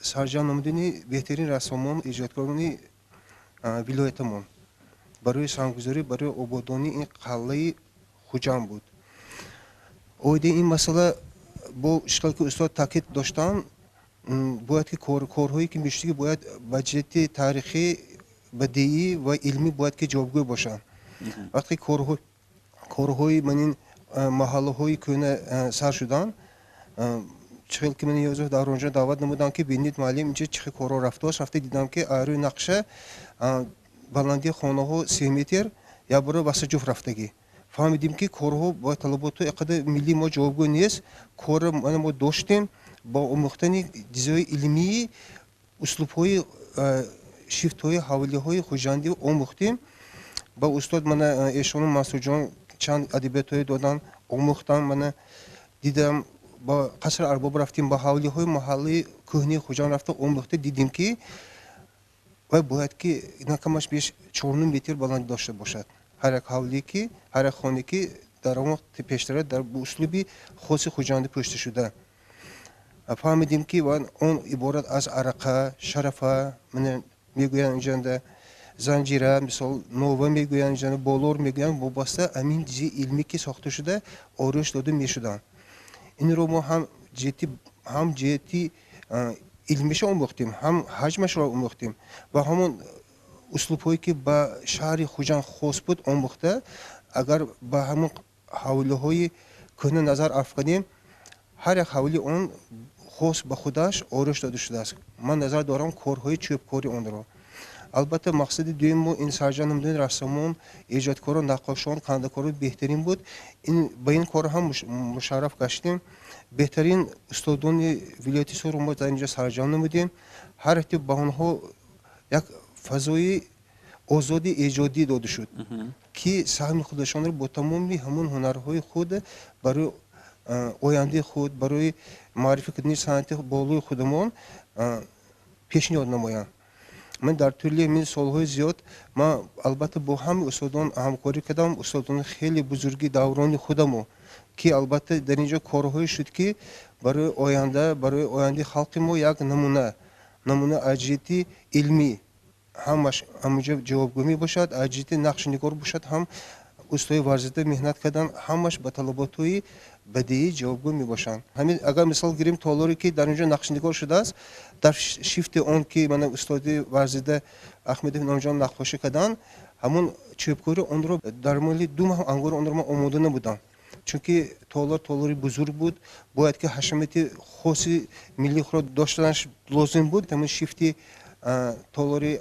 سرجم نمودن بهترین رسامان ایجادکاران ولایتمان برای سرمایه‌گذاری برای آبادانی این قلعه خوجند بود اویده این مسئله با اشکال که استاد تاکید داشتن باید که کارهایی که میشتی باید با جهت تاریخی بدیعی و علمی باید که جوابگوی باشن وقتی کارهای من این محله های کنه سر شدن چخیل که من یوزو در اونجا دعوت نمودم که بینید معلم اینجا چه کارها رفته دیدم که روی نقشه بلندی خانه ها 3 متر یا برای واسه جفت رفتگی فهمیدیم که کارها با طلبات اقدام ملی ما جوابگو نیست کار ما داشتیم با آموختن دیزای علمی اسلوب های шифтҳои ҳавлиҳои хуҷандӣ омӯхтем. ба устод мана эшону масъудҷон чанд адабиётҳое додан, омӯхтам. мана дидам ба қасри арбоб рафтем, ба ҳавлиҳои маҳаллии кӯҳнаи хуҷанд рафта омӯхта дидем ки вай бояд ки накамаш беш 4 метр баландӣ дошта бошад. ҳар як ҳавлие ки ҳар як хоне ки дар он вақт пештара дар услуби хоси хуҷандӣ пӯшта шуда. фаҳмидем ки он иборат аз арақа, шарафа, мегӯянд инҷанда занҷира, мисол нова мегӯянд, инҷанда болор мегӯянд, вобаста амин чизи илмӣ ки сохта шуда ороиш дода мешуданд. инро мо ҳам ҷиҳати илмиша омӯхтем, ҳам ҳаҷмашро омӯхтем ва ҳамон услубҳое ки ба шаҳри хуҷанд хос буд омӯхта. агар ба ҳамон ҳавлиҳои кӯҳна назар афканем, ҳар як ҳавли он хос ба худаш ороиш дода шудааст. ман назар дорам корҳои чӯбкори онро. албатта мақсади дуюм мо ин сарҷам намудани рассомон, эҷодкорон, наққошон, қандакорон беҳтарин буд. ба ин кор ҳам мушарраф гаштем. беҳтарин устодони вилояти Суғд мо дар инҷо сарҷам намудем. ҳар рафти ба онҳо як фазои озоди эҷодӣ дода шуд ки саҳми худашонро бо тамоми ҳамон ҳунарҳои худ барои ояндаи худ, барои маърифӣ кардани санъати болои худамон пешниҳод намоянд. ман дар тӯли мин солҳои зиёд ман албатта бо ҳамаи устодон ҳамкорӣ кардам, устодони хеле бузурги даврони худамо ки албатта дар инҷо корҳое шуд ки барои ояндаи халқи мо як намуна аз ҷиҳати илмӣ ҳамаш ҳамонҷо ҷавобгӯ мебошад, аз ҷиҳати нақшнигор бошад ҳам устои варзида меҳнат кардан, ҳамаш ба талаботҳои бадеӣ ҷавобгӯ мебошанд. ҳамин агар мисол гирем толоре ки дар инҷо нақшнигор шудааст, дар шифти он ки мана устоди варзида Ахмедов Иномҷон наққошӣ карданд, ҳамон чӯбкори онро дар моли 2 моҳ ангори онро ман омода набудам. чунки толори бузург буд, бояд ки ҳашамати хоси миллии худро доштанаш лозим буд. ҳамин шифти толори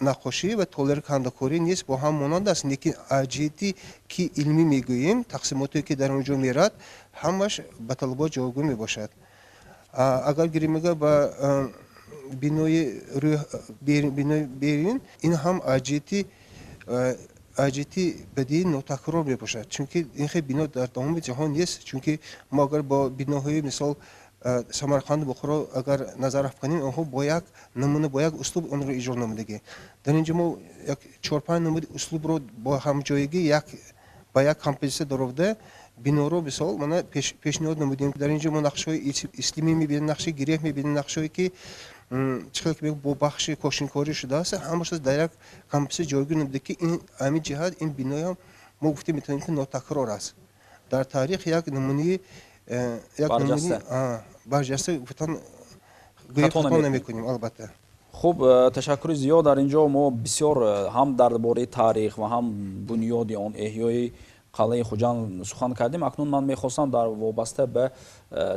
наққошӣ ва толори кандакорӣ низ бо ҳам монанд аст, лекин аз ҷиҳати ки илмӣ мегӯем, тақсимоте ки дар онҷо мерад, ҳамаш ба талабот ҷавобгӯ мебошад. агар гирем мегӯяд ба бинои берин, ин ҳам аз ҷиҳати бадии нотакрор мебошад, чунки ин хел бино дар тамоми ҷаҳон нест. чунки мо агар бо биноҳои мисол Самарқанду Бухоро агар назар афканем, онҳо бо як намуна, бо як услуб онро иҷро намудагӣ. дар инҷо мо як 4-5 намуди услубро бо ҳамҷоягӣ ба як композитсия даровда биноро мисол мана пешниҳод намудем. дар инҷо мо нақшҳои ислимӣ мебинем, нақши гирев мебинем, нақшҳое ки бо бахши кошинкорӣ шудааст, ҳамаша дар як композитсия ҷойгир намуда ки ҳамин ҷиҳат ин биноам мо гуфта метавонем ки нотакрор аст. дар таърих як намуни барҷаста гуфтан хато намекунем. албатта хуб, ташаккури зиёд. дар инҷо мо бисёр ҳам дар бораи таърих ва ҳам бунёди он эҳёи қалъаи Хуҷанд сухан кардем. акнун ман мехостам дар вобаста ба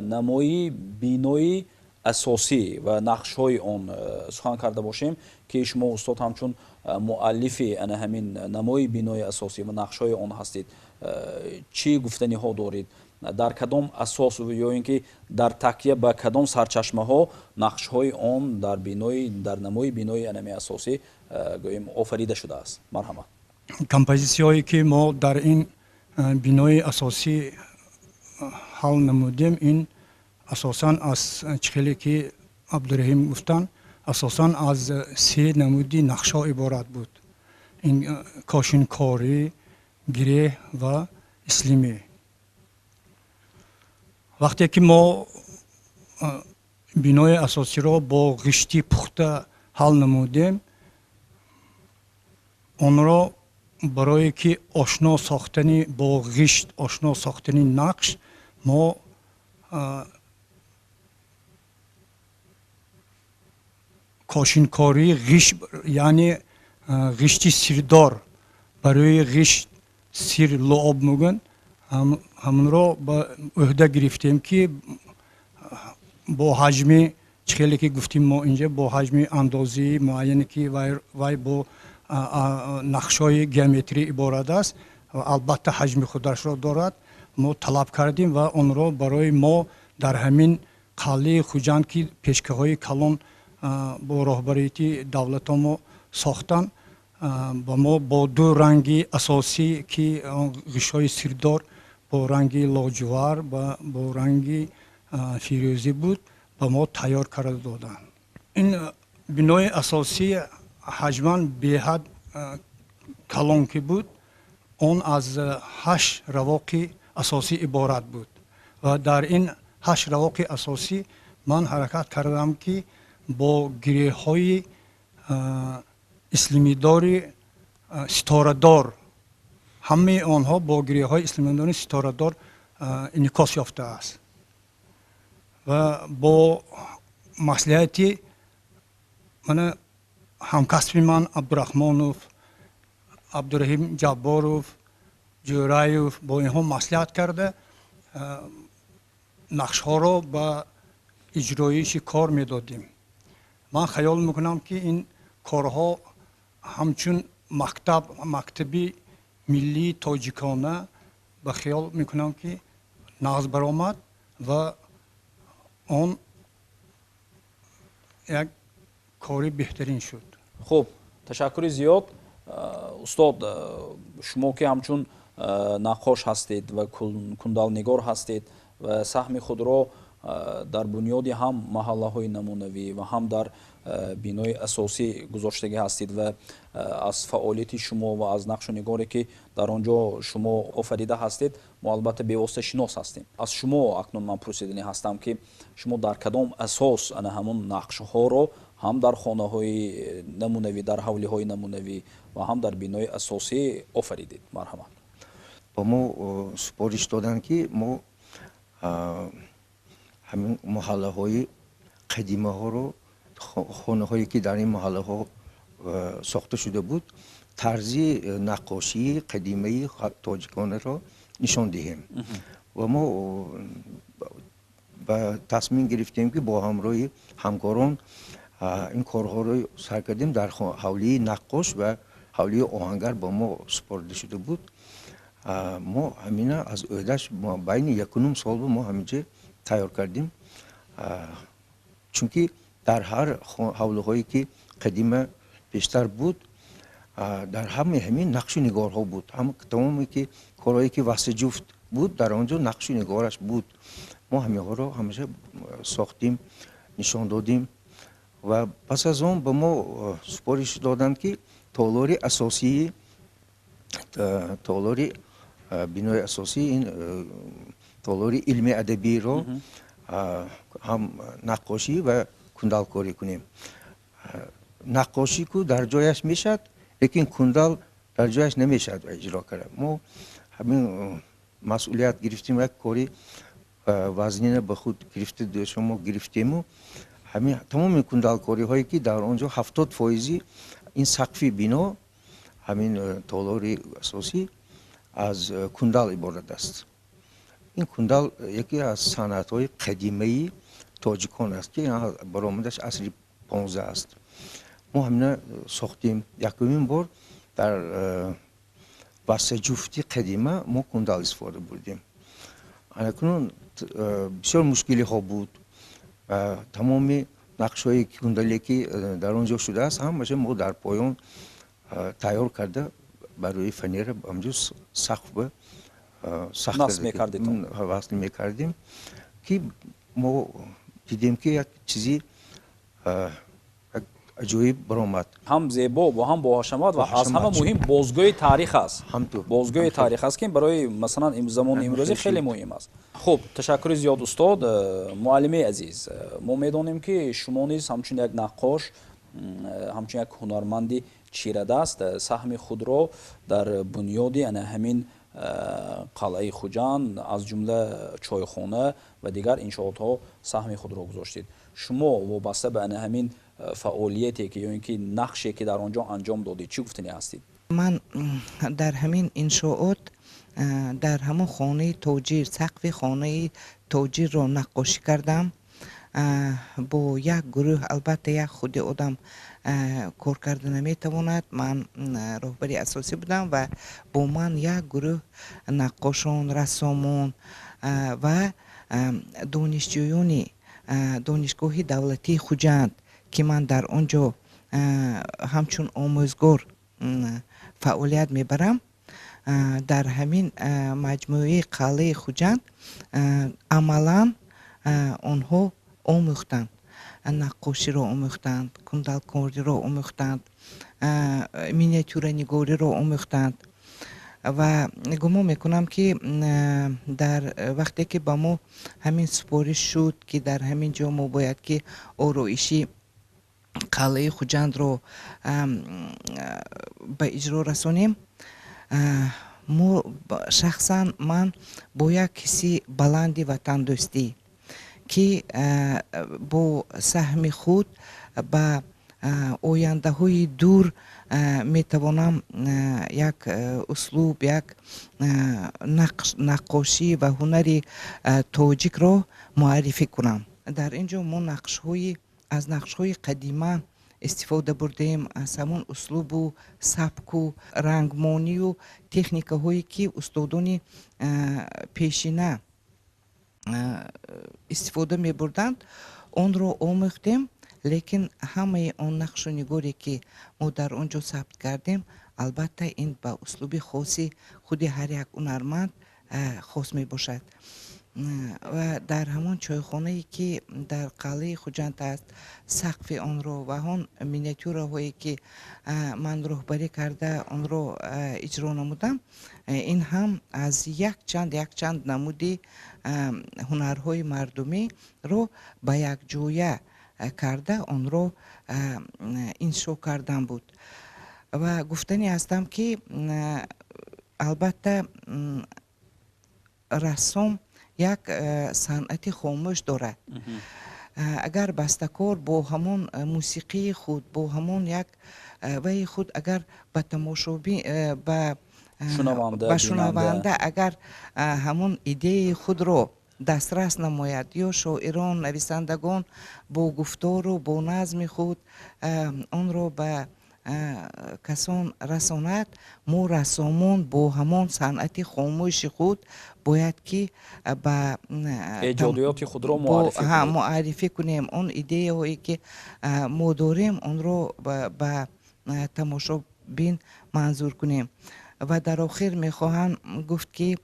намои бинои асосӣ ва нақшҳои он сухан карда бошем ки шумо устод ҳамчун муаллифи ана ҳамин намои бинои асосӣ ва нақшҳои он ҳастед. чӣ гуфтаниҳо доред? дар кадом асос ё ин ки дар такя ба кадом сарчашмаҳо нақшҳои он дар намои бинои анами асосӣ гӯем офарида шудааст? марҳамат. композитсияҳое ки мо дар ин бинои асосӣ ҳал намудем, ин асосан аз чихеле ки Абдураҳим гуфтанд, асосан аз 3 намуди нақшҳо иборат буд. ин кошинкорӣ, гиреҳ ва ислимӣ. вақте ки мо бинои асосиро бо ғишти пухта ҳал намудем, онро барое ки ошно сохтани бо ғишт, ошно сохтани нақш, мо кошинкорӣ ғишт, яъне ғишти сирдор, барои ғишт сир луоб мегӯянд, ҳамонро ба ӯҳда гирифтем ки бо ҳаҷми чихеле ки гуфтем мо инҷа, бо ҳаҷми андозии муайяне ки вай бо нақшҳои геометрӣ иборат аст, албатта ҳаҷми худашро дорад. мо талаб кардем ва онро барои мо дар ҳамин қалъаи Хуҷанд ки пешкаҳои калон бо роҳбарияти давлатомо сохтан ба мо бо ду ранги асосӣ ки ғишои сирдор бо ранги лоҷувар ва бо ранги фирӯзӣ буд ба мо тайёр карда доданд. ин бинои асосӣ ҳаҷман беҳад калон ки буд, он аз 8 равоқи асосӣ иборат буд ва дар ин 8 равоқи асосӣ ман ҳаракат кардам ки бо гиреҳҳои ислимидори ситорадор, ҳамаи онҳо бо гиреҳҳои ислимидори ситорадор инъикос ёфтааст ва бо маслиҳати мана ҳамкасби ман Абдурахмонов, Абдураҳим Ҷабборов, Ҷӯраев бо инҳо маслиҳат карда нақшҳоро ба иҷроиши кор медодем. ман хаёл мекунам ки ин корҳо ҳамчун мактаби миллии тоҷикона ба хиёл мекунам ки нағз баромад ва он як кори беҳтарин шуд. хуб, ташаккури зиёд. устод, шумо ки ҳамчун нақош ҳастед ва кундалнигор ҳастед ва саҳми худро дар бунёди ҳам маҳаллаҳои намунавӣ ва ҳам дар бинои асосӣ гузоштагӣ ҳастед ва аз фаъолияти шумо ва аз нақшу нигоре ки дар он ҷо шумо офарида ҳастед, мо албатта бевосита шинос ҳастем. аз шумо акнун ман пурсидани ҳастам ки шумо дар кадом асос ана ҳамон нақшҳоро ҳам дар хонаҳои намунавӣ, дар ҳавлиҳои намунавӣ ва ҳам дар бинои асосӣ офаридед? марҳамат. ба мо супориш доданд ки мо ҳамин маҳаллаҳои қадимаҳоро, хонаҳое ки дар ин маҳаллаҳо сохта шуда буд, тарзи наққошии қадимаи тоҷиконаро нишон диҳем. ва мо ба тасмим гирифтем ки бо ҳамроҳи ҳамкорон ин корҳоро сар кардем. дар ҳавлии наққош ва ҳавлии оҳангар ба мо супорда шуда буд. мо ҳамина аз ӯҳдаш байни 1 сол мо ҳаминҷа тайёр кардем, чунки дар ҳар ҳавлиҳое ки қадима пештар буд, дар ҳамаи ҳамин нақшу нигорҳо буд. тамоме ки корҳое ки васиҷуфт буд, дар он ҷо нақшу нигораш буд. мо ҳамиҳоро ҳамаша сохтем, нишон додем ва пас аз он ба мо супориш доданд ки толори асосии толори бинои асосии ин толори илми адабиро ҳам наққошӣ ва кундалкорӣ кунем. наққошӣ ку дар ҷояш мешавад, лекин кундал дар ҷояш намешавад иҷро карда. мо ҳамин масъулият гирифтем, як кори вазнина ба худ гирифта шумо гирифтему ҳамин тамоми кундалкориҳое ки дар он ҷо 70% ин сақфи бино, ҳамин толори асосӣ аз кундал иборат аст. ин кундал яке аз санъатҳои қадимаи тоҷикон аст ки баромадаш асри 15 аст. мо ҳамина сохтем. якумин бор дар васаҷуфти қадима мо кундал истифода бурдем. анакунун бисёр мушкилиҳо буд. тамоми нақшҳои кундалие ки дар он ҷо шудааст, ҳамаша мо дар поён тайёр карда бар рӯи фанера ҳамҷо сақф васл мекардем ки мо дидем ки як чизи аҷоиб баромад. ҳам зебо ва ҳам боҳашамат ва аз ҳама муҳим бозгоҳи таърих аст. бозгоҳи таърих аст ки барои масалан замони имрӯзӣ хеле муҳим аст. хуб, ташаккури зиёд устод. муаллими азиз, мо медонем ки шумо низ ҳамчун як наққош, ҳамчун як ҳунарманди чирадаст саҳми худро дар бунёди ана ҳамин қалъаи Хуҷанд аз ҷумла чойхона ва дигар иншоотҳо саҳми худро гузоштед. шумо вобаста ба ана ҳамин фаъолияте ки ё ин ки нақше ки дар он ҷо анҷом додед чӣ гуфтанӣ ҳастед? ман дар ҳамин иншоот дар ҳамон хонаи тоҷир, сақфи хонаи тоҷирро наққошӣ кардам. бо як гурӯҳ, албатта як худи одам кор карда наметавонад. ман роҳбари асосӣ будам ва бо ман як гурӯҳ наққошон, рассомон ва донишҷӯёни донишгоҳи давлатии Хуҷанд که من در آنجا همچون آموزگار فعالیت میبرم، در همین مجموعه قلعه خوجند عملا آنها آموختند، نقاشی را آموختند، کندالکاری را آموختند، مینیاتور نگاری را آموختند و گمان میکنم که در وقتی که با ما همین سپارش شد که در همین جا ما باید که آرایشی قلعه خوجند رو به اجرا رسانیم، شخصا من با یک کسی بلندی وطن دوستی که با سهم خود به آینده های دور میتوانم یک اسلوب، یک نقاشی و هنری تاجیک را معرفی کنم. در اینجا ما از نقش های قدیمه استفاده بردیم، از همون اسلوب و سبک و رنگمانی و تکنیک هایی که استادان پیشینه استفاده می بردند اون رو آموختیم، لیکن همه اون نقش و نگاری که ما در اونجا ثبت کردیم البته این با اسلوب خاصی خود هر یک هنرمند خاص می باشد و در همون چایخانه ای که در قلعه خوجند است سقف آن رو و آن مینیاتور هایی که من رهبری کرده آن رو اجرا نمودم، این هم از یک چند نمودی هنرهای مردمی رو به یک جویه کرده آن رو انشا کردن بود و گفتنی هستم که البته رسام یک صنعت خاموش دارد. اگر بستکار با همون موسیقی خود، با همون یک وی خود اگر به تماشابین به شنونده اگر همون ایده خود رو دسترس نماید یا شاعران نویسندگان با گفتار و با نظم خود آن رو به کسان رساند، ما رسامان با همان صنعت خاموش خود باید که به ایجادیات خود را معرفی کنیم. اون ایده هایی که ما داریم اون رو به تماشابین منظور کنیم. و در آخر میخواهم گفت که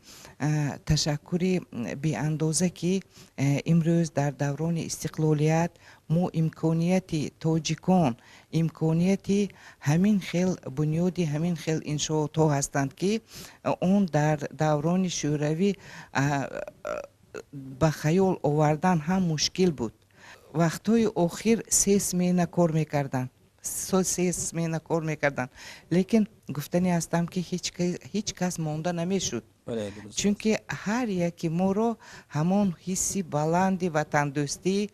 تشکر بی اندازه که امروز در دوران استقلالیت ما امکانیت تاجیکان، امکانیت همین خیل بنیادی همین خیل انشاءات ها هستند که اون در دوران شوروی به خیال آوردن هم مشکل بود. وقتهای آخر 3 سمینه کار میکردن، 3 سمینه کار میکردن، لیکن گفتنی هستم که هیچ کس مانده نمیشد، چون که هر یکی ما رو همون حسی بلندی وطن دوستی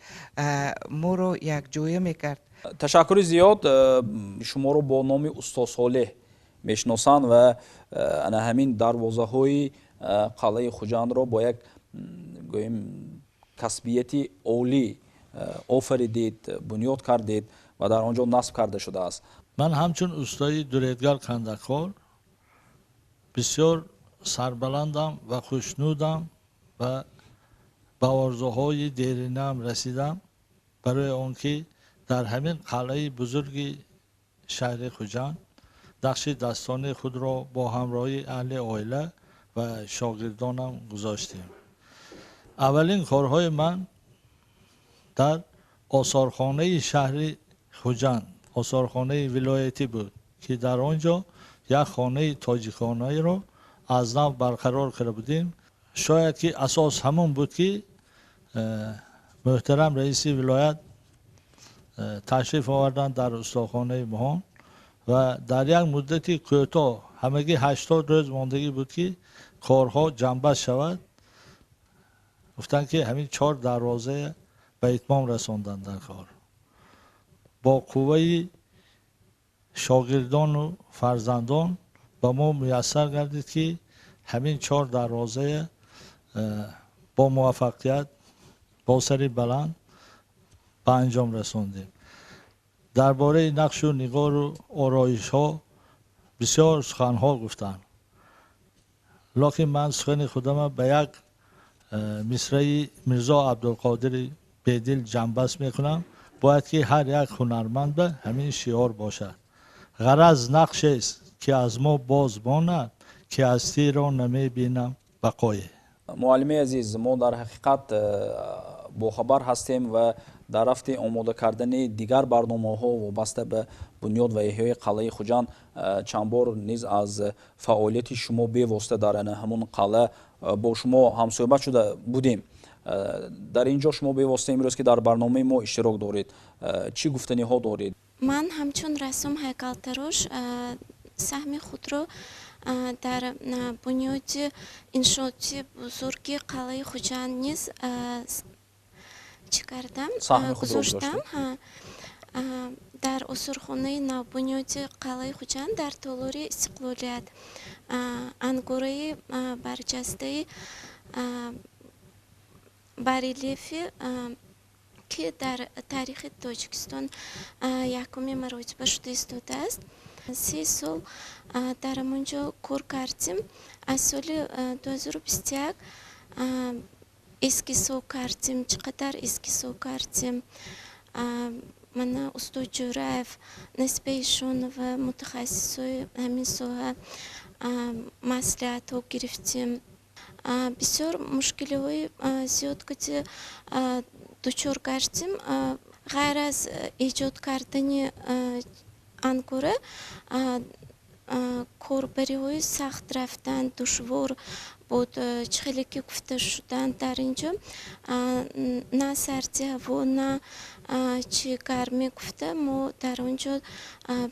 ما رو یک جایه میکرد. تشکر زیاد. شما رو با نام استاد صالح میشناسند و انا همین دروازه های قلعه خوجند رو با یک کسبیتی عالی آفریدید، بنیاد کردید و در آنجا نصب کرده شده است. من همچون استاد دوریدگر کندکار بسیار سربلندم و خوشنودم و به آرزوهای دیرینه‌ام رسیدم برای آنکه در همین قلعه بزرگ شهر خوجند نقش دستانه خود را با همراهی اهل عائله و شاگردانم گذاشتیم. اولین کارهای من در آثارخانه شهر خوجند، آثارخانه ولایتی بود که در آنجا یک خانه تاجیکانه را از نو برقرار کرده بودیم. شاید که اساس همون بود که محترم رئیس ولایت تشریف آوردن در استاخانه مهان و در یک مدتی کوتاه، همگی 80 روز ماندگی بود که کارها جنبش شود. گفتن که همین 4 دروازه به اتمام رساندن در کار. با قوه شاگردان و فرزندان به ما میسر گردید که همین 4 دروازه با موفقیت با سری بلند به انجام رساندیم. درباره نقش و نگار و آرایش ها بسیار سخن ها گفتن، لکن من سخن خودم به یک مصرع میرزا عبدالقادر بیدل جنبست میکنم باید که هر یک هنرمند به همین شعار باشد. غرض نقش است که از ما باز ماند، که هستی را نمی بینم بقایه. معلم عزیز، ما در حقیقت باخبر هستیم و در رفت آماده کردن دیگر برنامه ها وابسته به بنیاد و احیای قلعه خوجند چند بار نیز از فعالیت شما بیواسطه در همون قلعه با شما همصحبت شده بودیم. در اینجا شما بیواسطه امروز که در برنامه ما اشتراک دارید، چی گفتنی ها دارید؟ من همچون رسم هیکلتراش سهم خود را در بنیاد انشاءات بزرگ قلعه خوجند نیز چی کردم؟ گذاشتم. در اصرخانه نوبنیاد قلعه خوجند در تالار استقلالیت انگاره برجسته باریلیفی که در تاریخ تاجیکستان یکمین مرتبه شده ایستاده است. 3 سال در اونجا کار کردیم. از سال 2021 اسکیسو کردیم. چقدر اسکیسو کردیم. من استاد جوراف نسبیشون و متخصصای همین ساحه مصلحت ها گرفتیم. بسیار مشکلی های زیاد که دچار کردیم. غیر از ایجاد کردن انگاره کاربری های سخت رفتن دشوار بود. خیلی که گفته شدن در اینجا نه سردی هوا نه چی گرمی گفته ما در اونجا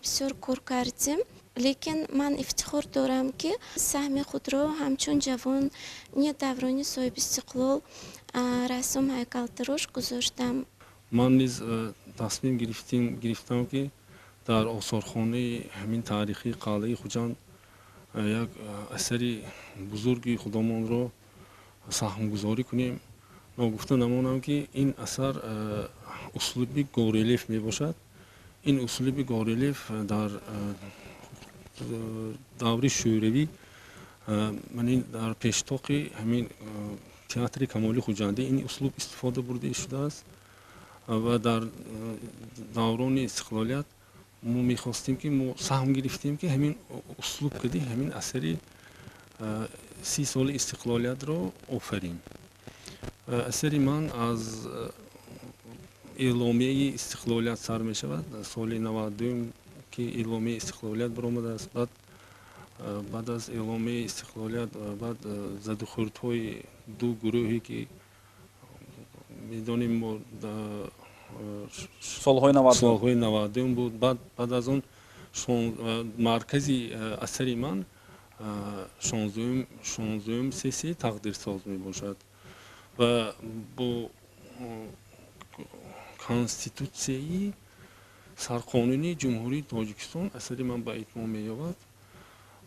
بسیار کار کردیم. لیکن من افتخار دارم که سهم خود را همچون جوان دوران صاحب استقلال رسم هیکلتراش گذاشتم. من نیز تصمیم گرفتم که در آثارخانه همین تاریخی قلعه خوجند یک اثری بزرگی خدامان را سهم گذاری کنیم. نگفته نمانم که این اثر اسلوبی گوریلیف می باشد. این اسلوبی گوریلیف در دوری شوروی من این در پیشتاق همین تئاتر کمالی خوجندی این اسلوب استفاده برده شده است و در دوران استقلالیت ما میخواستیم که ما سهم گرفتیم که همین اسلوب کدی همین اثری 30 سال استقلالیت را آفریم. اثری من از اعلامیه استقلالیت سر می شود. سال 92 که اعلامیه استقلالیت برآمده است. بعد از اعلامیه استقلالیت بعد زد و خوردهای دو گروهی که میدانیم ما سالهای 90 بود. بعد از اون مرکزی اثری من 16 سیسی تقدیر ساز می باشد و با کانستیتوسیایی سرقانونی جمهوری تاجیکستان اثری من به اتمام می یابد.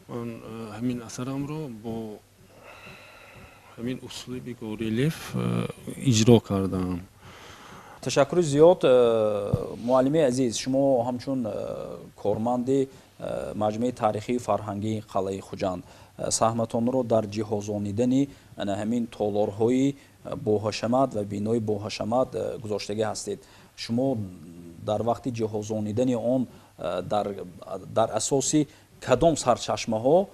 من همین اثرم را با همین اسلوب گوریلیف اجرا کردم. تشکر زیاد معلم عزیز. شما همچون کارمند مجمع تاریخی فرهنگی قلعه خوجند سهمتان را در جهازانیدن همین تالارهای باهاشمت و بینای باهاشمت گذاشتگی هستید. شما در وقت جهازانیدن آن در اساس کدام سرچشمه ها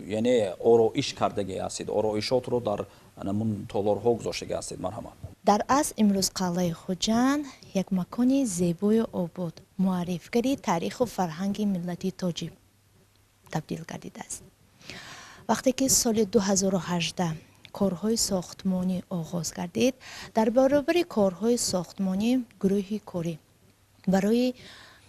یعنی آرایش کردگی هستید؟ آرایشات رو در همون تالارها گذاشتگی هستید؟ مرحبا. در اصل امروز قلعه خوجند یک مکان زیبای آباد معرفیگری تاریخ و فرهنگ ملتی تاجیک تبدیل گردیده است. وقتی که سال 2018 کارهای ساختمانی آغاز گردید، در برابر کارهای ساختمانی گروهی کاری برای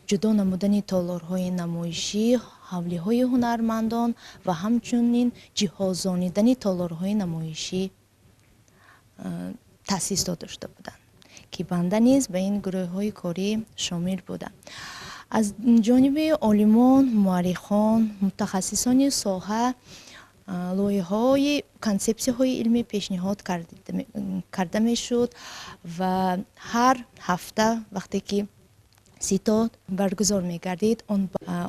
جدا نمودن تالارهای نمایشی، حولیهای هنرمندان و همچنین جهازانیدن تالارهای نمایشی تأسیس داده شده بودند که بنده نیز به این گروه های کاری شامل بودم. از جانب عالمان، مورخان، متخصصان ساحه لایحه های کانسپسی های علمی پیشنهاد کرده می شد و هر هفته وقتی که سیتاد برگزار می گردید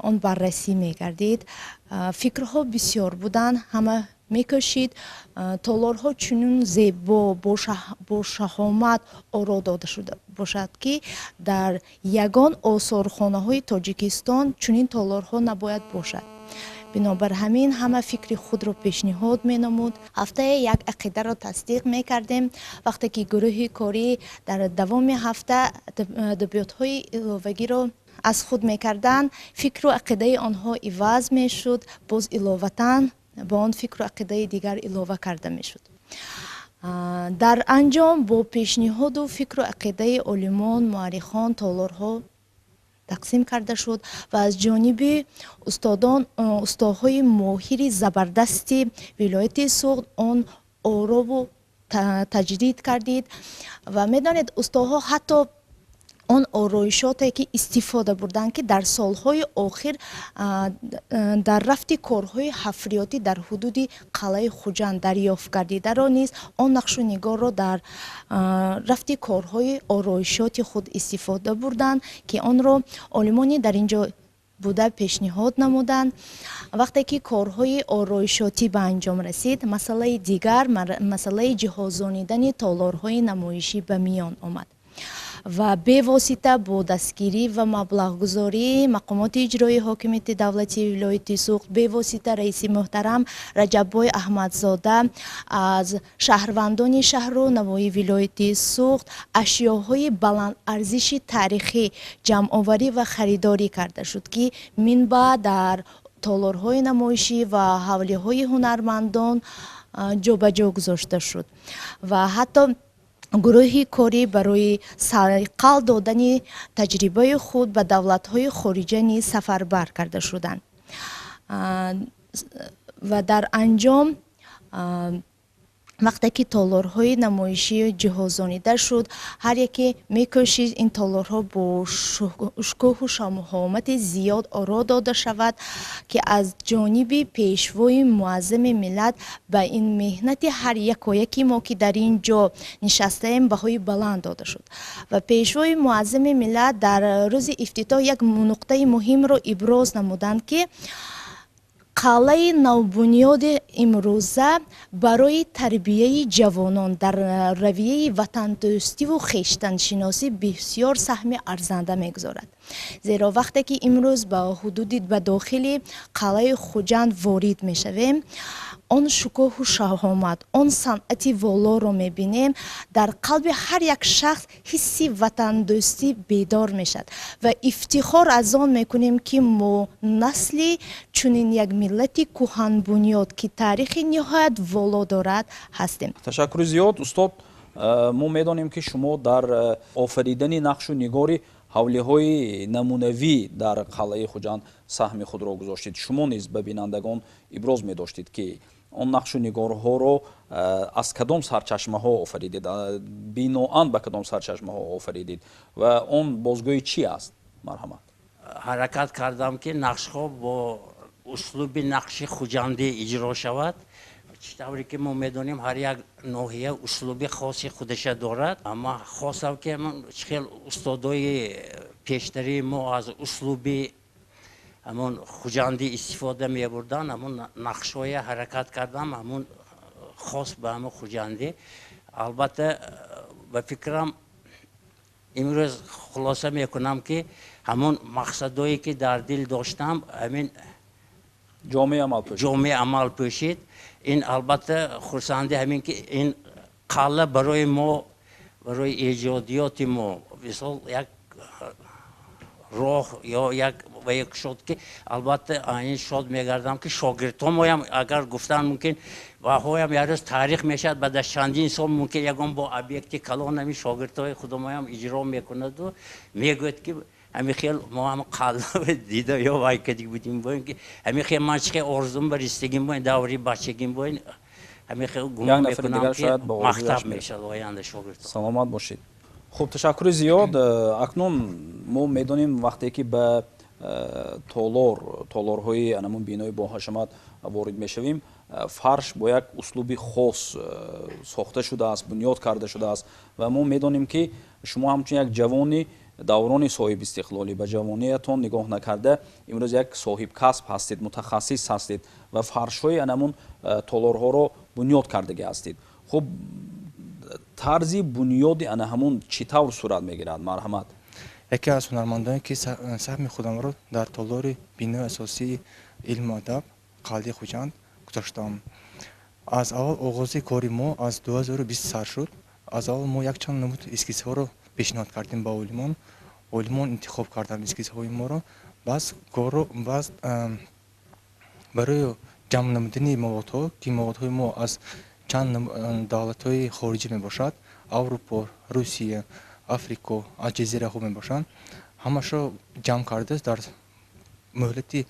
آن بررسی می گردید. فکرها بسیار بودند، همه мекушид толорҳо чунин зебо бо шаҳомат оро дода шуда бошад ки дар ягон осорхонаҳои тоҷикистон чунин толорҳо набояд бошад. бинобар ҳамин ҳама фикри худро пешниҳод менамуд. ҳафтае як ақидаро тасдиқ мекардем. вақте ки гурӯҳи корӣ дар давоми ҳафта адабиётҳои иловагиро аз худ мекарданд, фикру ақидаи онҳо иваз мешуд, боз иловатан ба он фикру ақидаи дигар илова карда мешуд. дар анҷом бо пешниҳоду фикру ақидаи олимон, муаррихон, толорҳо тақсим карда шуд ва аз ҷониби устодҳои моҳири забардасти вилояти Суғд он орову таҷдид кардид ва медонед устодҳо ҳатто он ороишоте ки истифода бурданд ки дар солҳои охир дар рафти корҳои ҳафриётӣ дар ҳудуди қалъаи Хуҷанд дарёфт гардидаро низ он нақшу нигорро дар рафти корҳои ороишоти худ истифода бурданд ки онро олимони дар ин ҷо буда пешниҳод намуданд. вақте ки корҳои ороишотӣ ба анҷом расид, масъалаи дигар масъалаи ҷиҳозонидани толорҳои намоишӣ ба миён омад ва бевосита бо дастгирӣ ва маблағгузории мақомоти иҷроии ҳокимияти давлатии вилояти Суғд, бевосита раиси муҳтарам Раҷаббой Аҳмадзода аз шаҳрвандони шаҳру навои вилояти Суғд ашёҳои баландарзиши тарихӣ ҷамъоварӣ ва харидорӣ карда шуд ки минбаъд дар толорҳои намоишӣ ва ҳавлиҳои ҳунармандон ҷобаҷо гузошта шуд ва ҳатто гурӯҳи корӣ барои сайқал додани таҷрибаи худ ба давлатҳои хориҷа низ сафарбар карда шуданд ва дар анҷом вақте ки толорҳои намоишӣ ҷиҳозонида шуд, ҳар яке мекӯшид ин толорҳо бо шукӯҳу шамоҳомати зиёд оро дода шавад ки аз ҷониби пешвои муаззами миллат ба ин меҳнати ҳар якояки мо ки дар ин ҷо нишастаем баҳои баланд дода шуд ва пешвои муаззами миллат дар рӯзи ифтитоҳ як нуқтаи муҳимро иброз намуданд ки қалъаи навбунёди имрӯза барои тарбияи ҷавонон дар равияи ватандӯстиву хештаншиносӣ бисёр саҳми арзанда мегузорад. зеро вақте ки имрӯз ба ҳудуди ба дохили қалъаи Хуҷанд ворид мешавем, он шукӯҳу шаҳомат, он санъати волоро мебинем, дар қалби ҳар як шахс ҳисси ватандӯстӣ бедор мешавад ва ифтихор аз он мекунем ки мо насли чунин як миллати кӯҳанбунёд ки тарихи ниҳоят воло дорад ҳастем. ташаккури зиёд устод. мо медонем ки шумо дар офаридани нақшу нигори ҳавлиҳои намунавӣ дар қалъаи Хуҷанд саҳми худро гузоштед. шумо низ ба бинандагон иброз медоштед ки он нақшу нигорҳоро аз кадом сарчашмаҳо офаридед, биноан ба кадом сарчашмаҳо офаридед ва он бозгӯи чӣ аст? марҳамат. ҳаракат кардам ки нақшҳо бо услуби нақши хуҷандӣ иҷро шавад. чӣ тавре ки мо медонем ҳар як ноҳия услуби хоси худаша дорад. аммо хостам ки хел устодои пештари мо аз услуби ҳамон хуҷандӣ истифода мебурданд. ҳамон нақшҳоя ҳаракат кардам ҳамон хос ба ҳамон хуҷандӣ. албатта ба фикрам имрӯз хулоса мекунам ки ҳамон мақсадое ки дар дил доштам ҳамин ҷомеъ амал пӯшид. ин албатта хурсанди ҳамин ки ин қалъа барои мо барои эҷодиёти мо мисол як роҳ ё як ва як шод ки албатта ин шод мегардам ки шогирдҳоям агар гуфтан мумкин ваҳоям ярӯз таърих мешавад баъд аз чандин сол мумкин ягон бо объекти калонами шогирдҳои худомоям иҷро мекунаду мегӯяд ки ҳамин хел мо ҳам қалъа дида ё вайкадик будем боин ки ҳамин хел ман чӣ хел орзум ба ристагим боин даври бачагим боин ҳамин хел гумон мекунам ки махтаб мешавад оянда шогирдҳо. саломат бошед. хуб, ташаккури зиёд. акнун мо медонем вақте ки ба толорҳои анамун бинои боҳашамат ворид мешавем, фарш бо як услуби хос сохта шудааст, бунёд карда шудааст ва мо медонем ки шумо ҳамчун як ҷавони даврони соҳиб истиқлолӣ ба ҷавониятон нигоҳ накарда имрӯз як соҳибкасб ҳастед, мутахассис ҳастед ва фаршҳои анамун толорҳоро бунёд кардагӣ ҳастед. хуб тарзи бунёди ана ҳамун чӣ тавр сурат мегирад? марҳамат. яке аз ҳунармандоне ки саҳми худамро дар толори бинои асосии илму адаб қалъаи Хуҷанд гузоштам. аз аввал оғози кори мо аз 2020 сар шуд. аз аввал мо якчанд намуд эскизҳоро пешниҳод кардем ба олимон. олимон интихоб карданд эскизҳои моро. баъд барои ҷамъ намудани маводҳо ки маводҳои мо аз чанд давлатҳои хориҷӣ мебошад, аврупо, русия, африко, аз ҷазираҳо мебошанд, ҳамашро ҷамъ карда дар муҳлати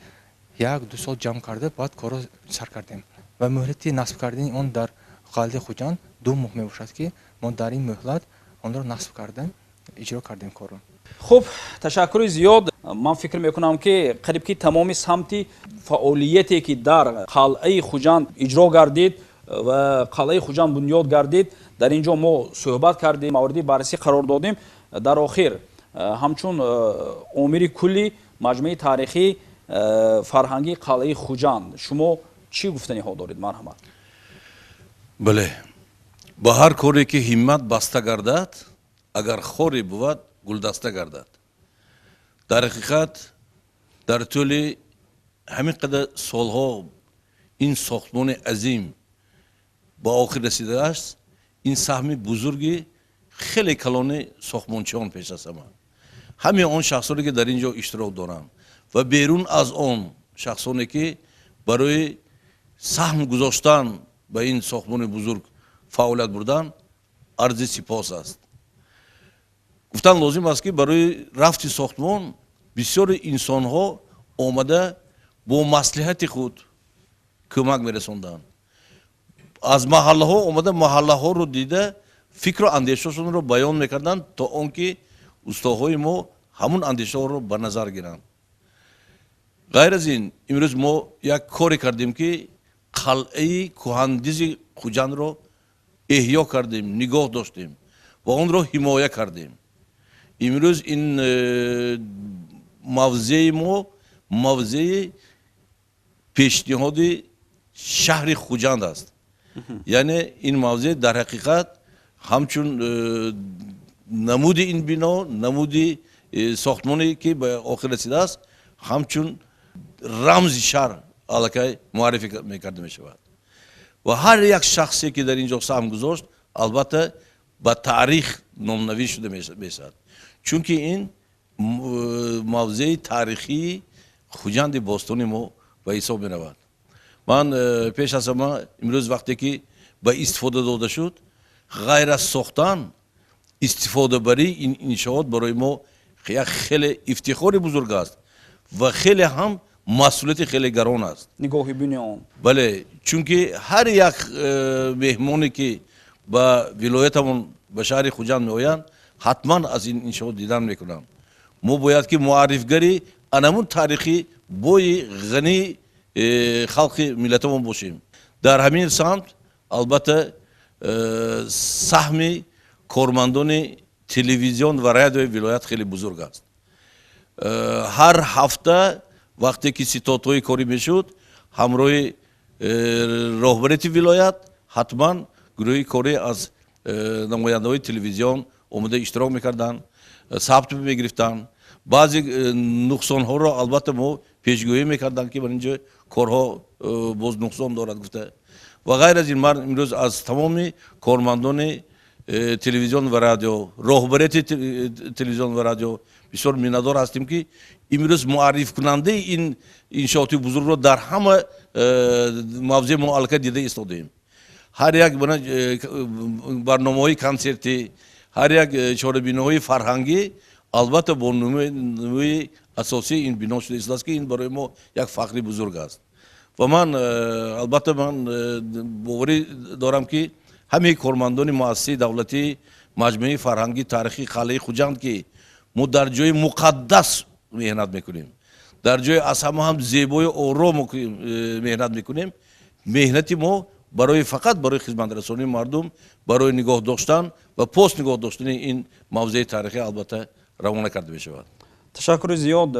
1-2 сол ҷамъ карда баъд корро сар кардем ва муҳлати насб кардани он дар қалъаи Хуҷанд 2 моҳ мебошад ки мо дар ин муҳлат онро насб карда иҷро кардем корро. хуб, ташаккури зиёд. ман фикр мекунам ки қариб ки тамоми самти фаъолияте ки дар қалъаи Хуҷанд иҷро гардид ва қалъаи Хуҷанд бунёд гардид, дар ин ҷо мо суҳбат кардем, мавриди баррасӣ қарор додем. дар охир ҳамчун омири кулли маҷмӯи таърихӣ фарҳангии қалъаи Хуҷанд шумо чӣ гуфтаниҳо доред? марҳамат. бале, ба ҳар коре ки ҳиммат баста гардад, агар хоре буд гулдаста гардад. дар ҳақиқат дар тӯли ҳамин қадар солҳо ин сохтмони азим ба охир расидааст. ин саҳми бузурги хеле калони сохтмончиён пеш аст. ҳамин он шахсоне ки дар ин ҷо иштирок доранд ва берун аз он шахсоне ки барои саҳм гузоштан ба ин сохтмони бузург фаъолият бурданд, арзи сипос аст. гуфтан лозим аст ки барои рафти сохтмон бисёри инсонҳо омада бо маслиҳати худ кӯмак мерасонданд. аз маҳаллаҳо омада маҳаллаҳоро дида фикру андешаашонро баён мекарданд, то он ки устоҳои мо ҳамун андешаҳоро ба назар гиранд. ғайр аз ин имрӯз мо як коре кардем ки қалъаи кӯҳандизи Хуҷандро эҳьё кардем, нигоҳ доштем ва онро ҳимоя кардем. имрӯз ин мавзеи мо мавзеи пешниҳоди шаҳри Хуҷанд аст. яъне ин мавзе дар ҳақиқат ҳамчун намуди ин бино, намуди сохтмоне ки ба охир расидааст, ҳамчун рамзи шаҳр аллакай муаррифӣ мекарда мешавад. ва ҳар як шахсе ки дар ин ҷо саҳм гузошт, албатта ба таърих номнавӣ шуда мешавад. чунки ин мавзеи таърихии Хуҷанди бостони мо ба ҳисоб меравад. ман пеш аз ҳама имрӯз вақте ки ба истифода дода шуд, ғайр аз сохтан истифодабарии ин иншоот барои мо як хеле ифтихори бузург аст ва хеле ҳам масъулияти хеле гарон аст. нигоҳи бини он. бале, чунки ҳар як меҳмоне ки ба вилоятамон ба шаҳри Хуҷанд меоянд, ҳатман аз ин иншоот дидан мекунанд. мо бояд ки муаррифгари анамун таърихи бои ғани халқи миллатамон бошем. дар ҳамин самт албатта саҳми кормандони телевизион ва радиои вилоят хеле бузург аст. ҳар ҳафта вақте ки ситодҳои корӣ мешуд, ҳамроҳи роҳбарияти вилоят ҳатман гурӯҳи корӣ аз намояндаҳои телевизион омада иштирок мекарданд, сабт мегирифтанд. баъзе нуқсонҳоро албатта мо пешгӯӣ мекарданд ки бар ин ҷо корҳо боз нуқсон дорад гуфта. ва ғайр аз ин ман имрӯз аз тамоми кормандони телевизион ва радио, роҳбарияти телевизион ва радио бисёр миннатдор ҳастем ки имрӯз муаррифкунандаи ин иншооти бузургро дар ҳама мавзеи мо аллакай дида истодаем. ҳар як барномаҳои консерти, ҳар як чорабиноҳои фарҳангӣ албатта бо номаи асосии ин бино шуда истодааст ки ин барои мо як фахри бузург аст. ва ман албатта ман боварӣ дорам ки ҳамаи кормандони муассисаи давлатӣ, маҷмӯи фарҳангӣ таърихи қалъаи Хуҷанд ки мо дар ҷои муқаддас меҳнат мекунем, дар ҷои аз ҳама ҳам зебою ором меҳнат мекунем. меҳнати мо барои фақат барои хизматрасонии мардум, барои нигоҳ доштан ва пост нигоҳ доштани ин мавзеи таърихӣ албатта равона карда мешавад. ташаккури зиёд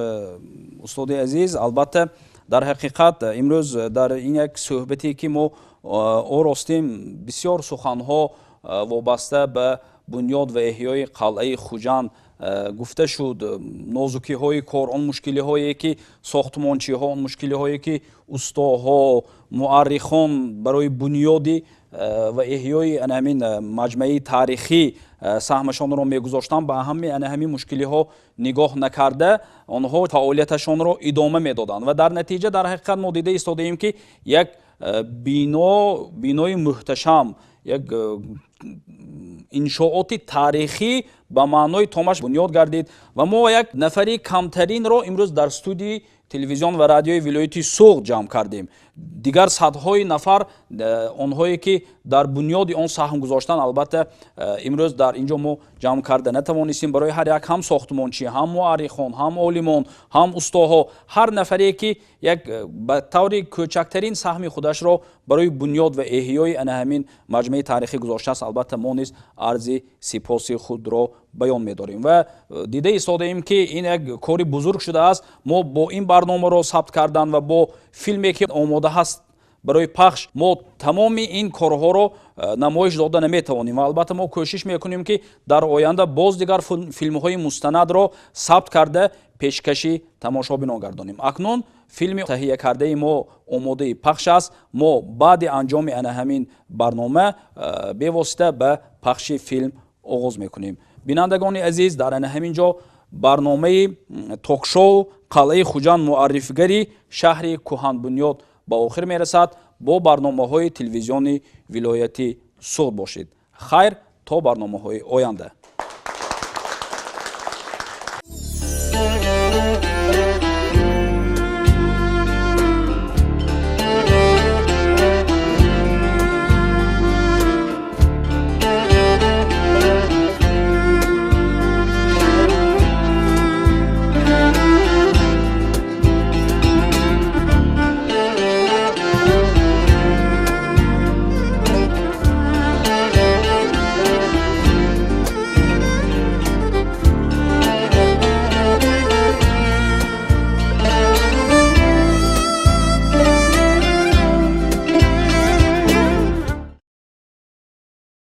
устоди азиз. албатта дар ҳақиқат имрӯз дар ин як суҳбате ки мо оростем бисёр суханҳо вобаста ба бунёд ва эҳёи қалъаи Хуҷанд гуфта шуд. нозукиҳои кор, он мушкилиҳое ки сохтмончиҳо, он мушкилиҳое ки устоҳо, муаррихон барои бунёди ва эҳёи ҳамин маҷмаи таърихӣ саҳмашонро мегузоштанд, ба ҳами ҳамин мушкилиҳо нигоҳ накарда онҳо фаъолияташонро идома медоданд ва дар натиҷа дар ҳақиқат мо дида истодаем ки як бинои муҳташам, як иншооти таърихӣ ба маънои томаш бунёд гардид ва мо як нафари камтаринро имрӯз дар студии телевизион ва радиои вилояти Суғд ҷамъ кардем. дигар садҳои нафар онҳое ки дар бунёди он саҳм гузоштанд, албатта имрӯз дар инҷо мо ҷамъ карда натавонистем. барои ҳар як ҳам сохтмончӣ, ҳам муаррихон, ҳам олимон, ҳам устоҳо, ҳар нафаре ки як ба таври кӯчактарин саҳми худашро барои бунёд ва эҳёи ҳамин маҷмаи таърихӣ гузоштааст, албатта мо низ арзи сипоси худро баён медорем ва дида истодаем ки ин як кори бузург шудааст. мо бо ин барномаро сабт кардан ва бо филме ки омода ҳаст барои пахш, мо тамоми ин корҳоро намоиш дода наметавонем ва албатта мо кӯшиш мекунем ки дар оянда боз дигар филмҳои мустанадро сабт карда пешкаши тамошобинон гардонем. акнун филми таҳия кардаи мо омодаи пахш аст. мо баъди анҷоми ҳамин барнома бевосита ба пахши филм оғоз мекунем. бинандагони азиз, дар ҳамин ҷо барномаи токшоу қалъаи Хуҷанд муаррифгари шаҳри кӯҳанбунёд ба охир мерасад. бо барномаҳои телевизиони вилояти Суғд бошед. хайр то барномаҳои оянда.